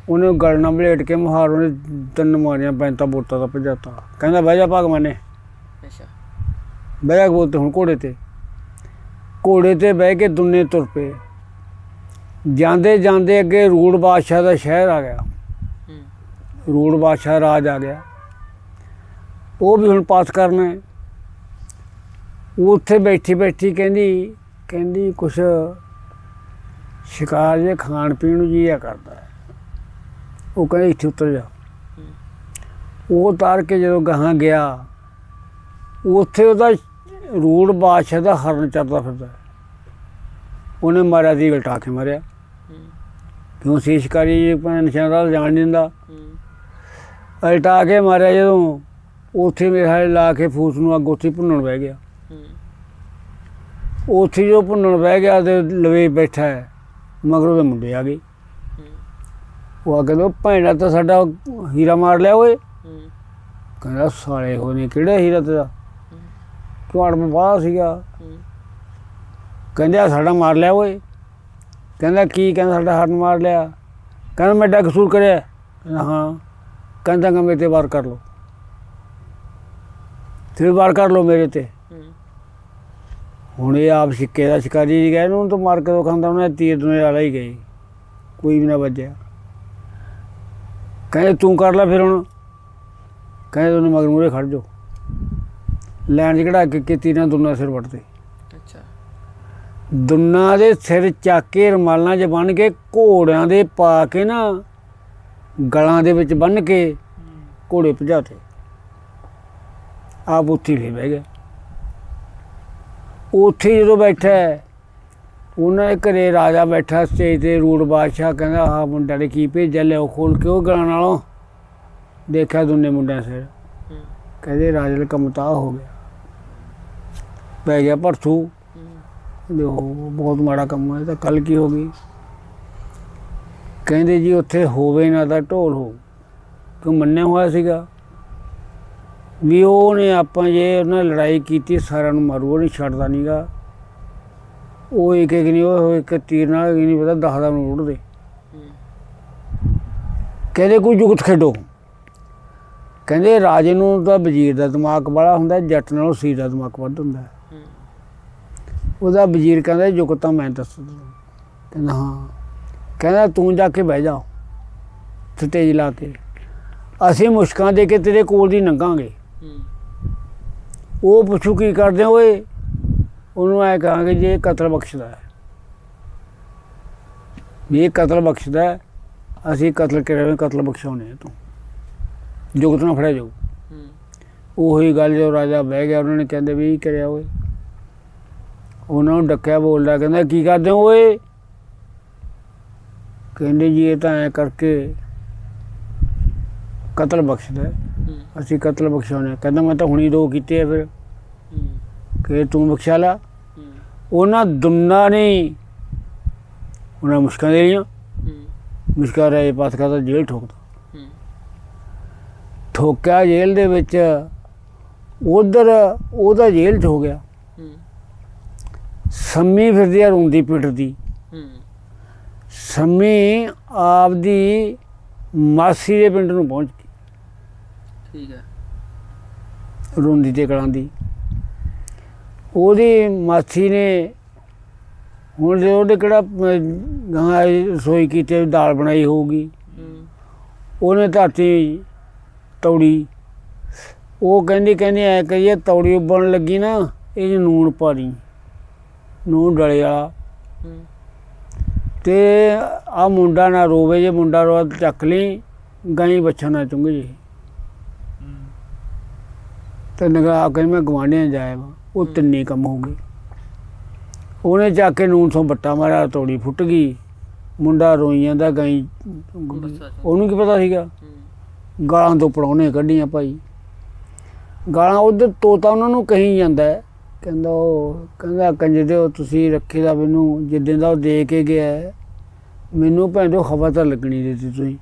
C: ਉਹਨੇ ਗਲ ਨਾਲ ਬਲੇਟ ਕੇ ਮੁਹਾਰ ਉਹਨੇ 3 ਮਾਰੀਆਂ ਪੈਂਤਾ ਬੋਤਾ ਦਾ ਭਜਾਤਾ। ਕਹਿੰਦਾ ਬਹਿ ਜਾ ਭਗਵਾਨ ਨੇ ਬਹਿ ਜਾ ਬੋਲਤੇ ਹੁਣ ਘੋੜੇ ਤੇ ਬਹਿ ਕੇ ਦੁੰਨੇ ਤੁਰ ਪਏ। ਜਾਂਦੇ ਅੱਗੇ ਰੂੜ ਬਾਦਸ਼ਾਹ ਦਾ ਸ਼ਹਿਰ ਆ ਗਿਆ। ਰੂੜ ਬਾਦਸ਼ਾਹ ਰਾਜ ਆ ਗਿਆ। ਉਹ ਵੀ ਹੁਣ ਪਾਸ ਕਰਨਾ ਹੈ। ਉਹ ਉੱਥੇ ਬੈਠੀ ਕਹਿੰਦੀ ਕੁਛ ਸ਼ਿਕਾਰ ਜੇ ਖਾਣ ਪੀਣ ਨੂੰ ਜੀ ਆ ਕਰਦਾ। ਉਹ ਕਹਿੰਦੇ ਇੱਥੇ ਉਤਰ ਜਾ। ਉਹ ਉਤਾਰ ਕੇ ਜਦੋਂ ਗਾਹਾਂ ਗਿਆ ਉੱਥੇ ਉਹਦਾ ਰੂੜ ਬਾਦਸ਼ਾਹ ਦਾ ਹਰਨ ਚਰਦਾ ਫਿਰਦਾ, ਉਹਨੇ ਮਾਰਿਆ ਸੀ, ਲਟਾ ਕੇ ਮਾਰਿਆ। ਕਿਉਂ ਸੀ ਸ਼ਿਕਾਰੀ ਨਿਸ਼ਾਨਾ ਜਾਣ ਨਹੀਂ ਦਿੰਦਾ, ਲਟਾ ਕੇ ਮਾਰਿਆ। ਜਦੋਂ ਉੱਥੇ ਮੇਰੇ ਹਾਲੇ ਲਾ ਕੇ ਫੂਸ ਨੂੰ ਅੱਗ ਉੱਥੇ ਭੁੰਨਣ ਬਹਿ ਗਿਆ। ਉੱਥੇ ਜੋ ਭੁੰਨਣ ਬਹਿ ਗਿਆ ਤੇ ਲਵੇ ਬੈਠਾ ਹੈ, ਮਗਰੋਂ ਦੇ ਮੁੰਡੇ ਆ ਗਏ। ਉਹ ਆ ਕਹਿੰਦਾ ਭੈਣਾ ਤਾਂ ਸਾਡਾ ਹੀਰਾ ਮਾਰ ਲਿਆ ਓਏ। ਕਹਿੰਦਾ ਸਾਲੇ ਹੋਏ ਕਿਹੜਾ ਹੀਰਾ ਤੇਰਾ, ਕਿਉਂ ਅੜਮ ਬਾਹਰ ਸੀਗਾ। ਕਹਿੰਦੇ ਆ ਸਾਡਾ ਮਾਰ ਲਿਆ ਓਏ। ਕਹਿੰਦਾ ਕੀ, ਕਹਿੰਦਾ ਸਾਡਾ ਹਰਨ ਮਾਰ ਲਿਆ। ਕਹਿੰਦਾ ਮੈਂ ਐਡਾ ਕਸੂਰ ਕਰਿਆ। ਕਹਿੰਦਾ ਹਾਂ। ਕਹਿੰਦਾ ਗਾ ਮੇਰੇ 'ਤੇ ਵਾਰ ਕਰ ਲਓ, ਫਿਰ ਵਾਰ ਕਰ ਲਓ ਮੇਰੇ 'ਤੇ। ਹੁਣ ਇਹ ਆਪ ਸਿੱਕੇ ਦਾ ਸ਼ਿਕਾਰੀ ਜੀ ਗਏ, ਉਹਨੂੰ ਤਾਂ ਮਾਰ ਕੇ ਖਾਂਦਾ, ਉਹਨੇ ਤੀਰ ਦੁਨੇ ਵਾਲਾ ਹੀ ਗਏ, ਕੋਈ ਵੀ ਨਾ ਵੱਜਿਆ। ਕਹਿੰਦੇ ਤੂੰ ਕਰ ਲੈ ਫਿਰ ਹੁਣ। ਕਹਿੰਦੇ ਉਹਨੇ ਮਗਰ ਮੂਹਰੇ ਖੜ੍ਹ ਜਾਓ, ਲੈਣ 'ਚ ਕਢਾ ਕੇ ਤੀਰਾਂ ਦੋਨਾਂ ਸਿਰ ਵੱਢਦੇ।
B: ਅੱਛਾ।
C: ਦੋਨਾਂ ਦੇ ਸਿਰ ਚੱਕ ਕੇ ਰੁਮਾਲਾਂ 'ਚ ਬੰਨ੍ਹ ਕੇ, ਘੋੜਿਆਂ ਦੇ ਪਾ ਕੇ ਨਾ ਗਲਾਂ ਦੇ ਵਿੱਚ ਬੰਨ੍ਹ ਕੇ ਘੋੜੇ ਭਜਾਤੇ। ਆਪ ਉੱਥੇ ਫਿਰ ਬਹਿ ਗਿਆ। ਉੱਥੇ ਜਦੋਂ ਬੈਠਾ, ਉਹਨਾਂ ਦੇ ਘਰੇ ਰਾਜਾ ਬੈਠਾ ਸਟੇਜ 'ਤੇ, ਰੂੜ ਬਾਦਸ਼ਾਹ। ਕਹਿੰਦਾ ਆਹ ਮੁੰਡਾ ਨੇ ਕੀ ਭੇਜਿਆ, ਲਿਆਓ ਖੋਲ ਕੇ ਉਹ ਗਲਾਂ ਨਾਲੋਂ। ਦੇਖਿਆ ਦੋਨੇ ਮੁੰਡਿਆਂ ਸਿਰ। ਕਹਿੰਦੇ ਰਾਜੇ ਦਾ ਕੰਮ ਤਾਂ ਹੋ ਗਿਆ, ਪੈ ਗਿਆ ਭਰਥੂ। ਦੇਖੋ ਬਹੁਤ ਮਾੜਾ ਕੰਮ ਹੈ, ਤਾਂ ਕੱਲ ਕੀ ਹੋ ਗਈ। ਕਹਿੰਦੇ ਜੀ ਉੱਥੇ ਹੋਵੇ ਨਾ ਤਾਂ ਢੋਲ ਹੋ, ਕਿਉਂ ਮੰਨਿਆ ਹੋਇਆ ਸੀਗਾ ਵੀ ਉਹਨੇ ਆਪਾਂ ਜੇ ਉਹਨਾਂ ਲੜਾਈ ਕੀਤੀ ਸਾਰਿਆਂ ਨੂੰ ਮਾਰੂ, ਉਹ ਨਹੀਂ ਛੱਡਦਾ ਨਹੀਂ ਗਾ। ਉਹ ਇੱਕ ਇੱਕ ਨਹੀਂ, ਉਹ ਇੱਕ ਤੀਰ ਨਾਲ ਨਹੀਂ ਪਤਾ 10 ਨੂੰ ਉੱਡਦੇ। ਕਹਿੰਦੇ ਕੋਈ ਜੁਗਤ ਖੇਡੋ। ਕਹਿੰਦੇ ਰਾਜੇ ਨੂੰ ਤਾਂ ਵਜ਼ੀਰ ਦਾ ਦਿਮਾਗ ਬੜਾ ਹੁੰਦਾ, ਜੱਟ ਨਾਲੋਂ ਸੀ ਦਾ ਦਿਮਾਗ ਵੱਧ ਹੁੰਦਾ। ਉਹਦਾ ਵਜ਼ੀਰ ਕਹਿੰਦਾ ਜੁਗਤ ਤਾਂ ਮੈਂ ਦੱਸ ਦਿੰਦਾ। ਕਹਿੰਦਾ ਹਾਂ। ਕਹਿੰਦਾ ਤੂੰ ਜਾ ਕੇ ਬਹਿ ਜਾ ਸਟੇਜ ਲਾ ਕੇ, ਅਸੀਂ ਮੁਸ਼ਕਾਂ ਦੇ ਕੇ ਤੇਰੇ ਕੋਲ ਦੀ ਲੰਘਾਂਗੇ। ਉਹ ਪੁੱਛੂ ਕੀ ਕਰਦੇ ਓਏ, ਉਹਨੂੰ ਐਂ ਕਹਾਂਗੇ ਜੀ ਇਹ ਕਤਲ ਬਖਸ਼ਦਾ ਹੈ, ਵੀ ਇਹ ਕਤਲ ਬਖਸ਼ਦਾ, ਅਸੀਂ ਕਤਲ ਕਰੇ ਕਤਲ ਬਖਸ਼ਾਉਣੇ ਤੂੰ ਜੁਗਤ ਨਾਲ ਫੜਿਆ ਜਾਊ। ਉਹੀ ਗੱਲ ਜੋ ਰਾਜਾ ਬਹਿ ਗਿਆ, ਉਹਨਾਂ ਨੇ ਕਹਿੰਦੇ ਵੀ ਕਰਿਆ ਓਏ। ਉਹਨਾਂ ਨੂੰ ਡੱਕਿਆ, ਬੋਲਦਾ, ਕਹਿੰਦਾ ਕੀ ਕਰਦੇ ਹੋ ਓਏ। ਕਹਿੰਦੇ ਜੀ ਇਹ ਤਾਂ ਐਂ ਕਰਕੇ ਕਤਲ ਬਖਸ਼ਦਾ, ਅਸੀਂ ਕਤਲ ਬਖਸ਼ਾਉਣੇ। ਕਹਿੰਦਾ ਮੈਂ ਤਾਂ ਹੁਣੀ 2 ਕੀਤੇ ਆ, ਫਿਰ ਕਿ ਤੂੰ ਬਖਸ਼ਾ ਲਾ। ਉਹਨਾਂ ਦੋਨਾਂ ਨੇ ਉਹਨਾਂ ਮੁਸ਼ਕਾਂ ਦੇ ਲਈਆਂ। ਮੁਸ਼ਕਾਂ ਰਾਏ ਪਾਤਕਾ ਦਾ ਜੇਲ੍ਹ ਠੋਕਦਾ, ਠੋਕਿਆ ਜੇਲ੍ਹ ਦੇ ਵਿੱਚ। ਉੱਧਰ ਉਹਦਾ ਜੇਲ੍ਹ 'ਚ ਹੋ ਗਿਆ। ਸੰਮੀ ਫਿਰਦੀ ਆ ਰੋਂਦੀ ਪਿੱਟਦੀ। ਸੰਮੀ ਆਪਦੀ ਮਾਸੀ ਦੇ ਪਿੰਡ ਨੂੰ ਪਹੁੰਚ ਗਈ।
B: ਠੀਕ ਹੈ।
C: ਰੋਂਦੀ ਤੇ ਕਲਾਂਦੀ। ਉਹਦੀ ਮਾਸੀ ਨੇ ਹੁਣ ਜੇ ਉਹਦੇ ਕਿਹੜਾ ਗਾਂ ਰਸੋਈ ਕੀਤੀ, ਦਾਲ ਬਣਾਈ ਹੋਊਗੀ, ਉਹਨੇ ਧਰਤੀ ਤੌੜੀ। ਉਹ ਕਹਿੰਦੀ ਐਂ ਕਰੀਏ ਤੌੜੀ ਉੱਬਲਣ ਲੱਗੀ ਨਾ, ਇਹ 'ਚ ਨੂਣ ਪਾ ਦੀ, ਨੂਣ ਡਲੇ ਵਾਲਾ। ਅਤੇ ਆਹ ਮੁੰਡਾ ਨਾ ਰੋਵੇ, ਜੇ ਮੁੰਡਾ ਰੋਵੇ ਚੱਕ ਲਈ, ਗਾਈ ਬੱਛਾ ਨਾ ਚੁੰਘ ਜੇ। ਅਤੇ ਨਿਗਾਹ ਕਹਿੰਦੀ ਮੈਂ ਗਵਾਂਢੀਆਂ ਜਾਇਆ ਵਾ, ਉਹ 3 ਕੰਮ ਹੋ ਗਏ। ਉਹਨੇ ਚੱਕ ਕੇ ਨੂਣ ਤੋਂ ਬੱਟਾ ਮਾਰਿਆ, ਤੌੜੀ ਫੁੱਟ ਗਈ। ਮੁੰਡਾ ਰੋਈ ਜਾਂਦਾ, ਗਾਈ ਉਹਨੂੰ ਕੀ ਪਤਾ ਸੀਗਾ। ਗਾਲਾਂ ਤੋਂ ਪੜਾਉਣੇ ਕੱਢੀਆਂ ਭਾਈ, ਗਾਲਾਂ। ਉੱਧਰ ਤੋਤਾ ਉਹਨਾਂ ਨੂੰ ਕਹੀ ਜਾਂਦਾ, ਕਹਿੰਦਾ ਕੰਜੇ ਦਿਓ ਤੁਸੀਂ ਰੱਖੇ ਦਾ, ਮੈਨੂੰ ਜਿੱਦਾਂ ਦਾ ਉਹ ਦੇ ਕੇ ਗਿਆ, ਮੈਨੂੰ ਭੈਣ ਹਵਾ ਤਾਂ ਲੱਗਣੀ ਦਿੱਤੀ, ਤੁਸੀਂ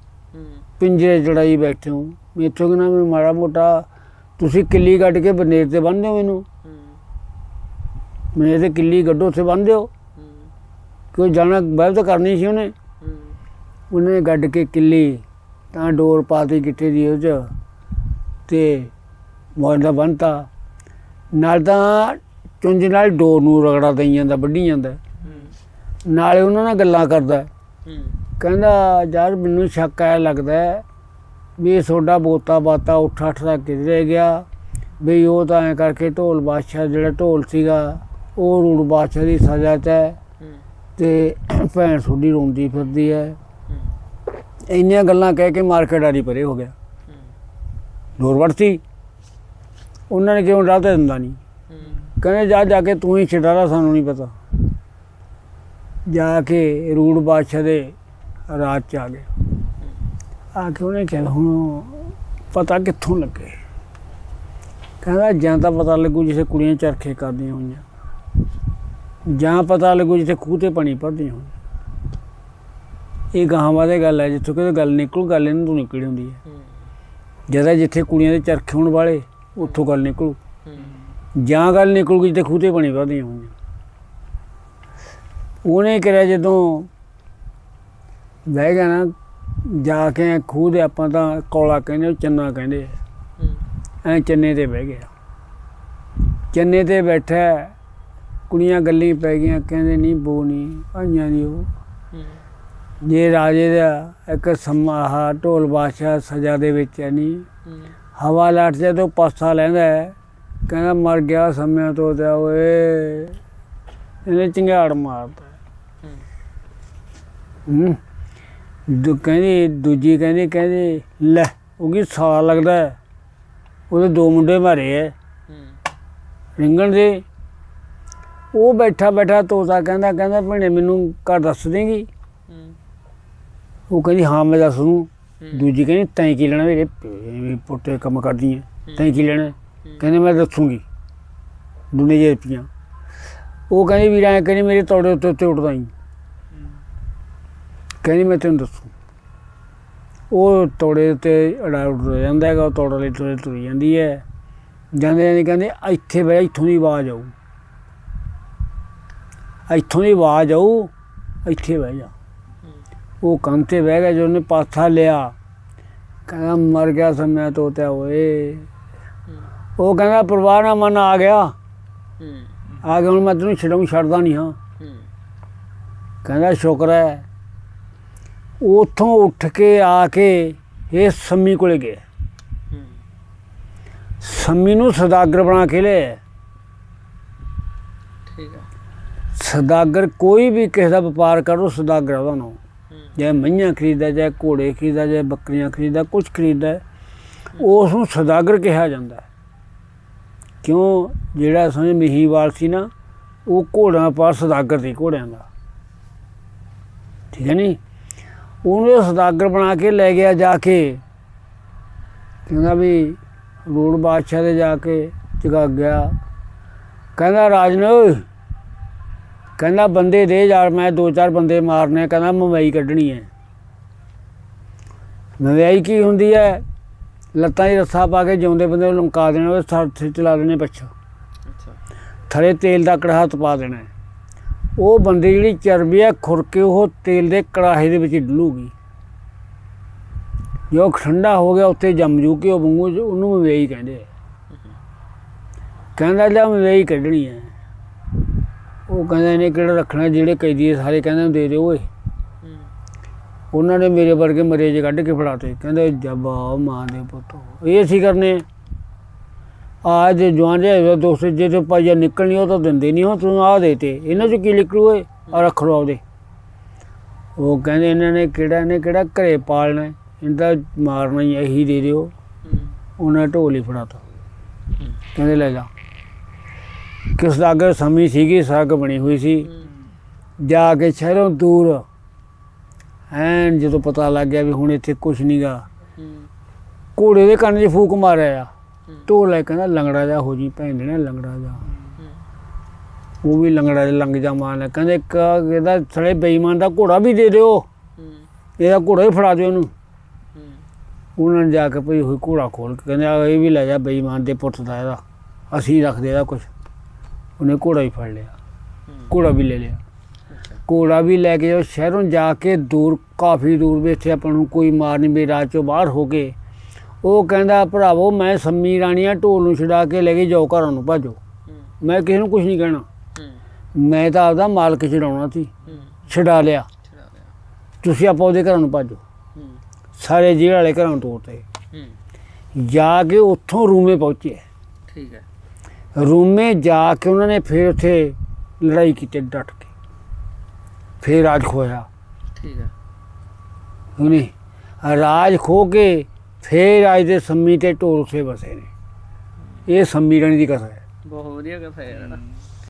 C: ਪਿੰਜਰੇ ਚੜਾਈ ਬੈਠੇ ਹੋ। ਮੈਥੋਂ ਕਿ ਨਾ ਮੈਨੂੰ ਮਾੜਾ ਮੋਟਾ ਤੁਸੀਂ ਕਿੱਲੀ ਕੱਢ ਕੇ ਬਨੇਰ 'ਤੇ ਬੰਨ੍ਹ ਦਿਓ, ਮੈਨੂੰ 'ਤੇ ਕਿੱਲੀ ਕੱਢੋ, ਉੱਥੇ ਬੰਨ੍ਹ ਦਿਓ। ਕਿਉਂ ਜਾਣਾ ਬਹਿਬ ਤਾਂ ਕਰਨੀ ਸੀ ਉਹਨੇ ਗੱਡ ਕੇ ਕਿੱਲੀ ਤਾਂ ਡੋਰ ਪਾਤੀ ਗਿੱਟੇ ਦੀ ਉਹ 'ਚ, ਅਤੇ ਮੋਢਾ ਬੰਨ੍ਹਤਾ। ਨਾਲ ਤਾਂ ਚੁੰਝ ਨਾਲ ਡੋਰ ਨੂੰ ਰਗੜਾ ਦਈ ਜਾਂਦਾ, ਵੱਢੀ ਜਾਂਦਾ, ਨਾਲੇ ਉਹਨਾਂ ਨਾਲ ਗੱਲਾਂ ਕਰਦਾ। ਕਹਿੰਦਾ ਯਾਰ ਮੈਨੂੰ ਸ਼ੱਕ ਆਇਆ ਲੱਗਦਾ ਵੀ ਤੁਹਾਡਾ ਬੋਤਾ ਬਾਤਾ ਉੱਠ ਦਾ ਕਿਧਰੇ ਗਿਆ, ਵੀ ਉਹ ਤਾਂ ਐਂ ਕਰਕੇ ਢੋਲ ਬਾਦਸ਼ਾਹ ਜਿਹੜਾ ਢੋਲ ਸੀਗਾ ਉਹ ਰੂੜ ਬਾਦਸ਼ਾਹ ਦੀ ਸਜ਼ਾ 'ਚ ਹੈ, ਅਤੇ ਭੈਣ ਤੁਹਾਡੀ ਰੋਂਦੀ ਫਿਰਦੀ ਹੈ। ਇੰਨੀਆਂ ਗੱਲਾਂ ਕਹਿ ਕੇ ਮਾਰਕੀਟਾਰੀ ਪਰੇ ਹੋ ਗਿਆ। ਡੋਰ ਵੜਤੀ। ਉਹਨਾਂ ਨੇ ਕਿਉਂ ਡਰ ਤਾਂ ਦਿੰਦਾ ਨਹੀਂ, ਕਹਿੰਦੇ ਜਾ ਜਾ ਕੇ ਤੂੰ ਹੀ ਛਡਾ ਲਾ, ਸਾਨੂੰ ਨਹੀਂ ਪਤਾ। ਜਾ ਕੇ ਰੂੜ ਬਾਦਸ਼ਾਹ ਦੇ ਰਾਜ 'ਚ ਆ ਗਏ। ਆ ਕੇ ਉਹਨੇ ਕਿਹਾ ਹੁਣ ਪਤਾ ਕਿੱਥੋਂ ਲੱਗੇ? ਕਹਿੰਦਾ ਜਾਂ ਤਾਂ ਪਤਾ ਲੱਗੂ ਜਿੱਥੇ ਕੁੜੀਆਂ ਚਰਖੇ ਕਰਦੀਆਂ ਹੋਈਆਂ, ਜਾਂ ਪਤਾ ਲੱਗੂ ਜਿੱਥੇ ਖੂਹ 'ਤੇ ਪਾਣੀ ਭਰਦੀਆਂ ਹੋਈਆਂ। ਇਹ ਗਾਹਾਂ ਵਾਲੇ ਗੱਲ ਹੈ, ਜਿੱਥੋਂ ਕਿਤੇ ਗੱਲ ਨਿਕਲੂ, ਗੱਲ ਇਹਨਾਂ ਤੋਂ ਨਿਕਲੀ ਹੁੰਦੀ ਹੈ। ਜਦੋਂ ਜਿੱਥੇ ਕੁੜੀਆਂ ਦੇ ਚਰਖੇ ਹੋਣ ਵਾਲੇ ਉੱਥੋਂ ਗੱਲ ਨਿਕਲੂ, ਜਾਂ ਗੱਲ ਨਿਕਲੂਗੀ ਜਿੱਥੇ ਖੂਹ 'ਤੇ ਪਾਣੀ ਭਰਦੀਆਂ ਹੋਈਆਂ। ਉਹਨੇ ਕਰਿਆ ਜਦੋਂ ਬਹਿ ਗਿਆ ਨਾ, ਜਾ ਕੇ ਖੂਹ ਦੇ, ਆਪਾਂ ਤਾਂ ਕੌਲਾ ਕਹਿੰਦੇ, ਉਹ ਚੰਨਾ ਕਹਿੰਦੇ, ਐ ਚੰਨੇ 'ਤੇ ਬਹਿ ਗਿਆ। ਚੰਨੇ 'ਤੇ ਬੈਠਾ, ਕੁੜੀਆਂ ਗੱਲਾਂ ਪੈ ਗਈਆਂ, ਕਹਿੰਦੇ ਨਹੀਂ ਬੋ ਨਹੀਂ ਆਈਆਂ ਦੀ ਉਹ। ਜੇ ਰਾਜੇ ਦਾ ਇੱਕ ਸਮਾਂ ਆਹ ਢੋਲ ਬਾਦਸ਼ਾਹ ਸਜ਼ਾ ਦੇ ਵਿੱਚ ਹੈ ਨਹੀਂ, ਹਵਾ ਲੱਟ ਜੇ ਤੋਂ ਪਾਸਾ ਲੈਂਦਾ, ਕਹਿੰਦਾ ਮਰ ਗਿਆ ਸਮਿਆਂ ਤੋਂ ਤਾਂ ਓਏ, ਇਹਨੇ ਚੰਗਿਆੜ ਮਾਰਤਾ। ਕਹਿੰਦੀ ਦੂਜੀ ਕਹਿੰਦੀ ਲੈ ਉਹ ਕੀ ਸਾਲਾ ਲੱਗਦਾ, ਉਹਦੇ 2 ਮੁੰਡੇ ਮਾਰੇ ਐ ਰਿੰਗਣ ਦੇ। ਉਹ ਬੈਠਾ ਬੈਠਾ ਤੋਤਾ ਕਹਿੰਦਾ ਭੈਣੇ ਮੈਨੂੰ ਘਰ ਦੱਸ ਦੇਂਗੀ? ਉਹ ਕਹਿੰਦੀ ਹਾਂ ਮੈਂ ਦੱਸ ਦੂੰ। ਦੂਜੀ ਕਹਿੰਦੀ ਤੈਂ ਕੀ ਲੈਣਾ, ਮੇਰੇ ਪੁੱਟੇ ਕੰਮ ਕਰਦੀ ਹੈ, ਤੈਂ ਕੀ ਲੈਣਾ? ਕਹਿੰਦੇ ਮੈਂ ਦੱਸੂਗੀ ਦੁਨੇ ਜੇ ਰੁਪਈਆਂ। ਉਹ ਕਹਿੰਦੀ ਵੀਰ ਐਂ ਕਹਿੰਦੀ ਮੇਰੇ ਤੋੜੇ ਉੱਤੇ ਉੱਠਦਾ ਹੀ, ਕਹਿੰਦੀ ਮੈਂ ਤੈਨੂੰ ਦੱਸੂ। ਉਹ ਤੋੜੇ ਉੱਤੇ ਅੜਾ ਉੱਡ ਜਾਂਦਾ ਹੈਗਾ, ਉਹ ਤੋੜੇ ਲਈ ਤੁਰੀ ਜਾਂਦੀ ਹੈ। ਜਾਂਦੇ ਜਾਂਦੇ ਕਹਿੰਦੇ ਇੱਥੇ ਬਹਿ, ਇੱਥੋਂ ਦੀ ਆਵਾਜ਼ ਆਊ, ਇੱਥੋਂ ਦੀ ਆਵਾਜ਼ ਆਊ, ਇੱਥੇ ਬਹਿ ਜਾ। ਉਹ ਕੰਨ 'ਤੇ ਬਹਿ ਗਿਆ। ਜੋ ਉਹਨੇ ਪਾਸਾ ਲਿਆ, ਕਹਿੰਦਾ ਮਰ ਗਿਆ ਸਮਿਆਂ ਤੋਤਾ ਓਏ। ਉਹ ਕਹਿੰਦਾ ਪਰਵਾਹ ਨਾ ਮਨ, ਆ ਗਿਆ ਹੁਣ ਮੈਂ ਤੈਨੂੰ ਛੱਡਦਾ ਨਹੀਂ ਹਾਂ। ਕਹਿੰਦਾ ਸ਼ੁਕਰ ਹੈ। ਉੱਥੋਂ ਉੱਠ ਕੇ ਆ ਕੇ ਇਹ ਸੰਮੀ ਕੋਲੇ ਗਿਆ। ਸੰਮੀ ਨੂੰ ਸੌਦਾਗਰ ਬਣਾ ਕੇ ਲਿਆ। ਸੌਦਾਗਰ ਕੋਈ ਵੀ ਕਿਸੇ ਦਾ ਵਪਾਰ ਕਰੋ, ਸੌਦਾਗਰ ਉਹਦਾ ਨਾਮ। ਚਾਹੇ ਮਈਆਂ ਖਰੀਦਦਾ, ਚਾਹੇ ਘੋੜੇ ਖਰੀਦਦਾ, ਚਾਹੇ ਬੱਕਰੀਆਂ ਖਰੀਦਦਾ, ਕੁਛ ਖਰੀਦਦਾ, ਉਸ ਨੂੰ ਸੌਦਾਗਰ ਕਿਹਾ ਜਾਂਦਾ। ਕਿਉਂ? ਜਿਹੜਾ ਸਮਝ ਮਹੀਵਾਲ ਸੀ ਨਾ, ਉਹ ਘੋੜਿਆਂ ਪਾਸ ਸੌਦਾਗਰ ਸੀ, ਘੋੜਿਆਂ ਦਾ, ਠੀਕ ਹੈ ਨਹੀਂ। ਉਹਨੂੰ ਸੌਦਾਗਰ ਬਣਾ ਕੇ ਲੈ ਗਿਆ। ਜਾ ਕੇ ਕਹਿੰਦਾ ਵੀ ਰੂੜ ਬਾਦਸ਼ਾਹ ਦੇ ਜਾ ਕੇ ਜਗਾ ਗਿਆ। ਕਹਿੰਦਾ ਰਾਜਨ, ਕਹਿੰਦਾ ਬੰਦੇ ਦੇ ਯਾਰ, ਮੈਂ 2-4 ਬੰਦੇ ਮਾਰਨੇ। ਕਹਿੰਦਾ ਮਵਿਆਈ ਕੱਢਣੀ ਹੈ। ਮਵਿਆਈ ਕੀ ਹੁੰਦੀ ਹੈ? ਲੱਤਾਂ 'ਚ ਰੱਸਾ ਪਾ ਕੇ ਜਿਉਂਦੇ ਬੰਦੇ ਨੂੰ ਲਮਕਾ ਦੇਣਾ, ਉਹ ਸਿਰ ਚਲਾ ਦੇਣੇ ਪਿੱਛੋਂ, ਥੱਲੇ ਤੇਲ ਦਾ ਕੜਾਹਾ ਤਪਾ ਦੇਣਾ। ਉਹ ਬੰਦੇ ਜਿਹੜੀ ਚਰਬੀ ਹੈ ਖੁਰ ਕੇ ਉਹ ਤੇਲ ਦੇ ਕੜਾਹੇ ਦੇ ਵਿੱਚ ਡੁੱਲੂਗੀ। ਜੋ ਠੰਡਾ ਹੋ ਗਿਆ ਉੱਥੇ ਜੰਮ ਜੂ ਕੇ ਉਹ ਵਾਂਗੂ, ਉਹਨੂੰ ਮਵਿਆਈ ਕਹਿੰਦੇ ਆ। ਕਹਿੰਦਾ ਜਾਂ ਮਵਿਆਈ ਕੱਢਣੀ ਹੈ। ਉਹ ਕਹਿੰਦਾ ਇਹਨੇ ਕਿਹੜਾ ਰੱਖਣਾ, ਜਿਹੜੇ ਕੈਦੀ ਸਾਰੇ ਕਹਿੰਦੇ ਦੇ ਦਿਓ ਓਏ। ਉਹਨਾਂ ਨੇ ਮੇਰੇ ਵਰਗੇ ਮਰੇ ਜੇ ਕੱਢ ਕੇ ਫੜਾਤੇ। ਕਹਿੰਦੇ ਜੱਬਾ ਮਾਂ ਦੇ ਪੁੱਤ, ਇਹ ਅਸੀਂ ਕਰਨੇ ਆ। ਜੇ ਜਵਾਨ ਜਿਹਾ ਦੋਸਤ ਜੇ ਤੋਂ ਪਾਈਆ ਨਿਕਲਣੀ, ਉਹ ਤਾਂ ਦਿੰਦੇ ਨਹੀਂ। ਹੋ ਤੂੰ ਆਹ ਦੇ ਤੇ ਇਹਨਾਂ 'ਚ ਕੀ ਨਿਕਲੂ ਓਏ, ਆ ਰੱਖ ਲਓ ਆਪਦੇ। ਉਹ ਕਹਿੰਦੇ ਇਹਨੇ ਕਿਹੜਾ ਘਰੇ ਪਾਲਣਾ, ਇਹਦਾ ਮਾਰਨਾ ਹੀ, ਇਹੀ ਦੇ ਦਿਓ। ਉਹਨਾਂ ਢੋਲ ਹੀ ਫੜਾਤਾ। ਕਹਿੰਦੇ ਲੈ ਜਾ। ਕਿਸ ਦਾ ਅਗਰ ਸਮੀ ਸੀਗੀ, ਸੱਗ ਬਣੀ ਹੋਈ ਸੀ। ਜਾ ਕੇ ਸ਼ਹਿਰੋਂ ਦੂਰ ਐਨ ਜਦੋਂ ਪਤਾ ਲੱਗ ਗਿਆ ਵੀ ਹੁਣ ਇੱਥੇ ਕੁਛ ਨਹੀਂ ਗਾ, ਘੋੜੇ ਦੇ ਕੰਨ 'ਚ ਫੂਕ ਮਾਰਿਆ। ਢੋਲ ਲੈ ਕਹਿੰਦਾ ਲੰਗੜਾ ਜਾ ਹੋ ਜੀ ਭੈਣ ਦੇਣਾ, ਲੰਗੜਾ ਜਾ। ਉਹ ਵੀ ਲੰਗੜਾ ਜਿਹਾ ਲੰਘ ਜਾ ਮਾਰ ਲੈ। ਕਹਿੰਦੇ ਇਹਦਾ ਥਲੇ ਬੇਈਮਾਨ ਦਾ ਘੋੜਾ ਵੀ ਦੇ ਦਿਓ, ਇਹਦਾ ਘੋੜਾ ਹੀ ਫੜਾ ਦਿਓ ਉਹਨੂੰ। ਉਹਨਾਂ ਨੇ ਜਾ ਕੇ ਭਈ ਹੋਈ ਘੋੜਾ ਖੋਲ ਕੇ ਕਹਿੰਦੇ ਇਹ ਵੀ ਲੈ ਜਾ, ਬੇਈਮਾਨ ਦੇ ਪੁੱਤ ਦਾ, ਇਹਦਾ ਅਸੀਂ ਰੱਖਦੇ ਇਹਦਾ ਕੁਛ। ਉਹਨੇ ਘੋੜਾ ਵੀ ਫੜ ਲਿਆ, ਘੋੜਾ ਵੀ ਲੈ ਲਿਆ। ਘੋੜਾ ਵੀ ਲੈ ਕੇ ਜਦੋਂ ਸ਼ਹਿਰੋਂ ਜਾ ਕੇ ਦੂਰ, ਕਾਫੀ ਦੂਰ ਬੈਠੇ, ਆਪਾਂ ਨੂੰ ਕੋਈ ਮਾਰ ਨਹੀਂ ਵੀ ਰਾਜ 'ਚੋਂ ਬਾਹਰ ਹੋ ਕੇ। ਉਹ ਕਹਿੰਦਾ ਭਰਾਵੋ ਮੈਂ ਸੰਮੀ ਰਾਣੀਆਂ, ਢੋਲ ਨੂੰ ਛੁਡਾ ਕੇ ਲੈ ਕੇ ਜਾਓ, ਘਰਾਂ ਨੂੰ ਭਾਜੋ। ਮੈਂ ਕਿਸੇ ਨੂੰ ਕੁਛ ਨਹੀਂ ਕਹਿਣਾ, ਮੈਂ ਤਾਂ ਆਪਦਾ ਮਾਲਕ ਛਡਾਉਣਾ ਸੀ, ਛਡਾ ਲਿਆ। ਤੁਸੀਂ ਆਪਾਂ ਉਹਦੇ ਘਰਾਂ ਨੂੰ ਭਾਜੋ। ਸਾਰੇ ਜੇਲ੍ਹ ਵਾਲੇ ਘਰਾਂ ਨੂੰ ਤੋਰਤੇ। ਜਾ ਕੇ ਉੱਥੋਂ ਰੂਮੇ ਪਹੁੰਚੇ।
B: ਠੀਕ ਹੈ।
C: ਰੂਮੇ ਜਾ ਕੇ ਉਹਨਾਂ ਨੇ ਫਿਰ ਉੱਥੇ ਲੜਾਈ ਕੀਤੀ ਡਟ ਕੇ, ਫਿਰ ਰਾਜ ਖੋਇਆ।
B: ਠੀਕ ਹੈ।
C: ਉਹਨੇ ਰਾਜ ਖੋ ਕੇ ਫਿਰ ਅੱਜ ਦੇ ਸੰਮੀ ਤੇ ਢੋਲ ਉੱਥੇ ਵਸੇ ਨੇ। ਇਹ ਸੰਮੀ ਰਾਣੀ ਦੀ ਕਥਾ ਹੈ।
B: ਬਹੁਤ ਵਧੀਆ ਕਥਾ ਯਾਰ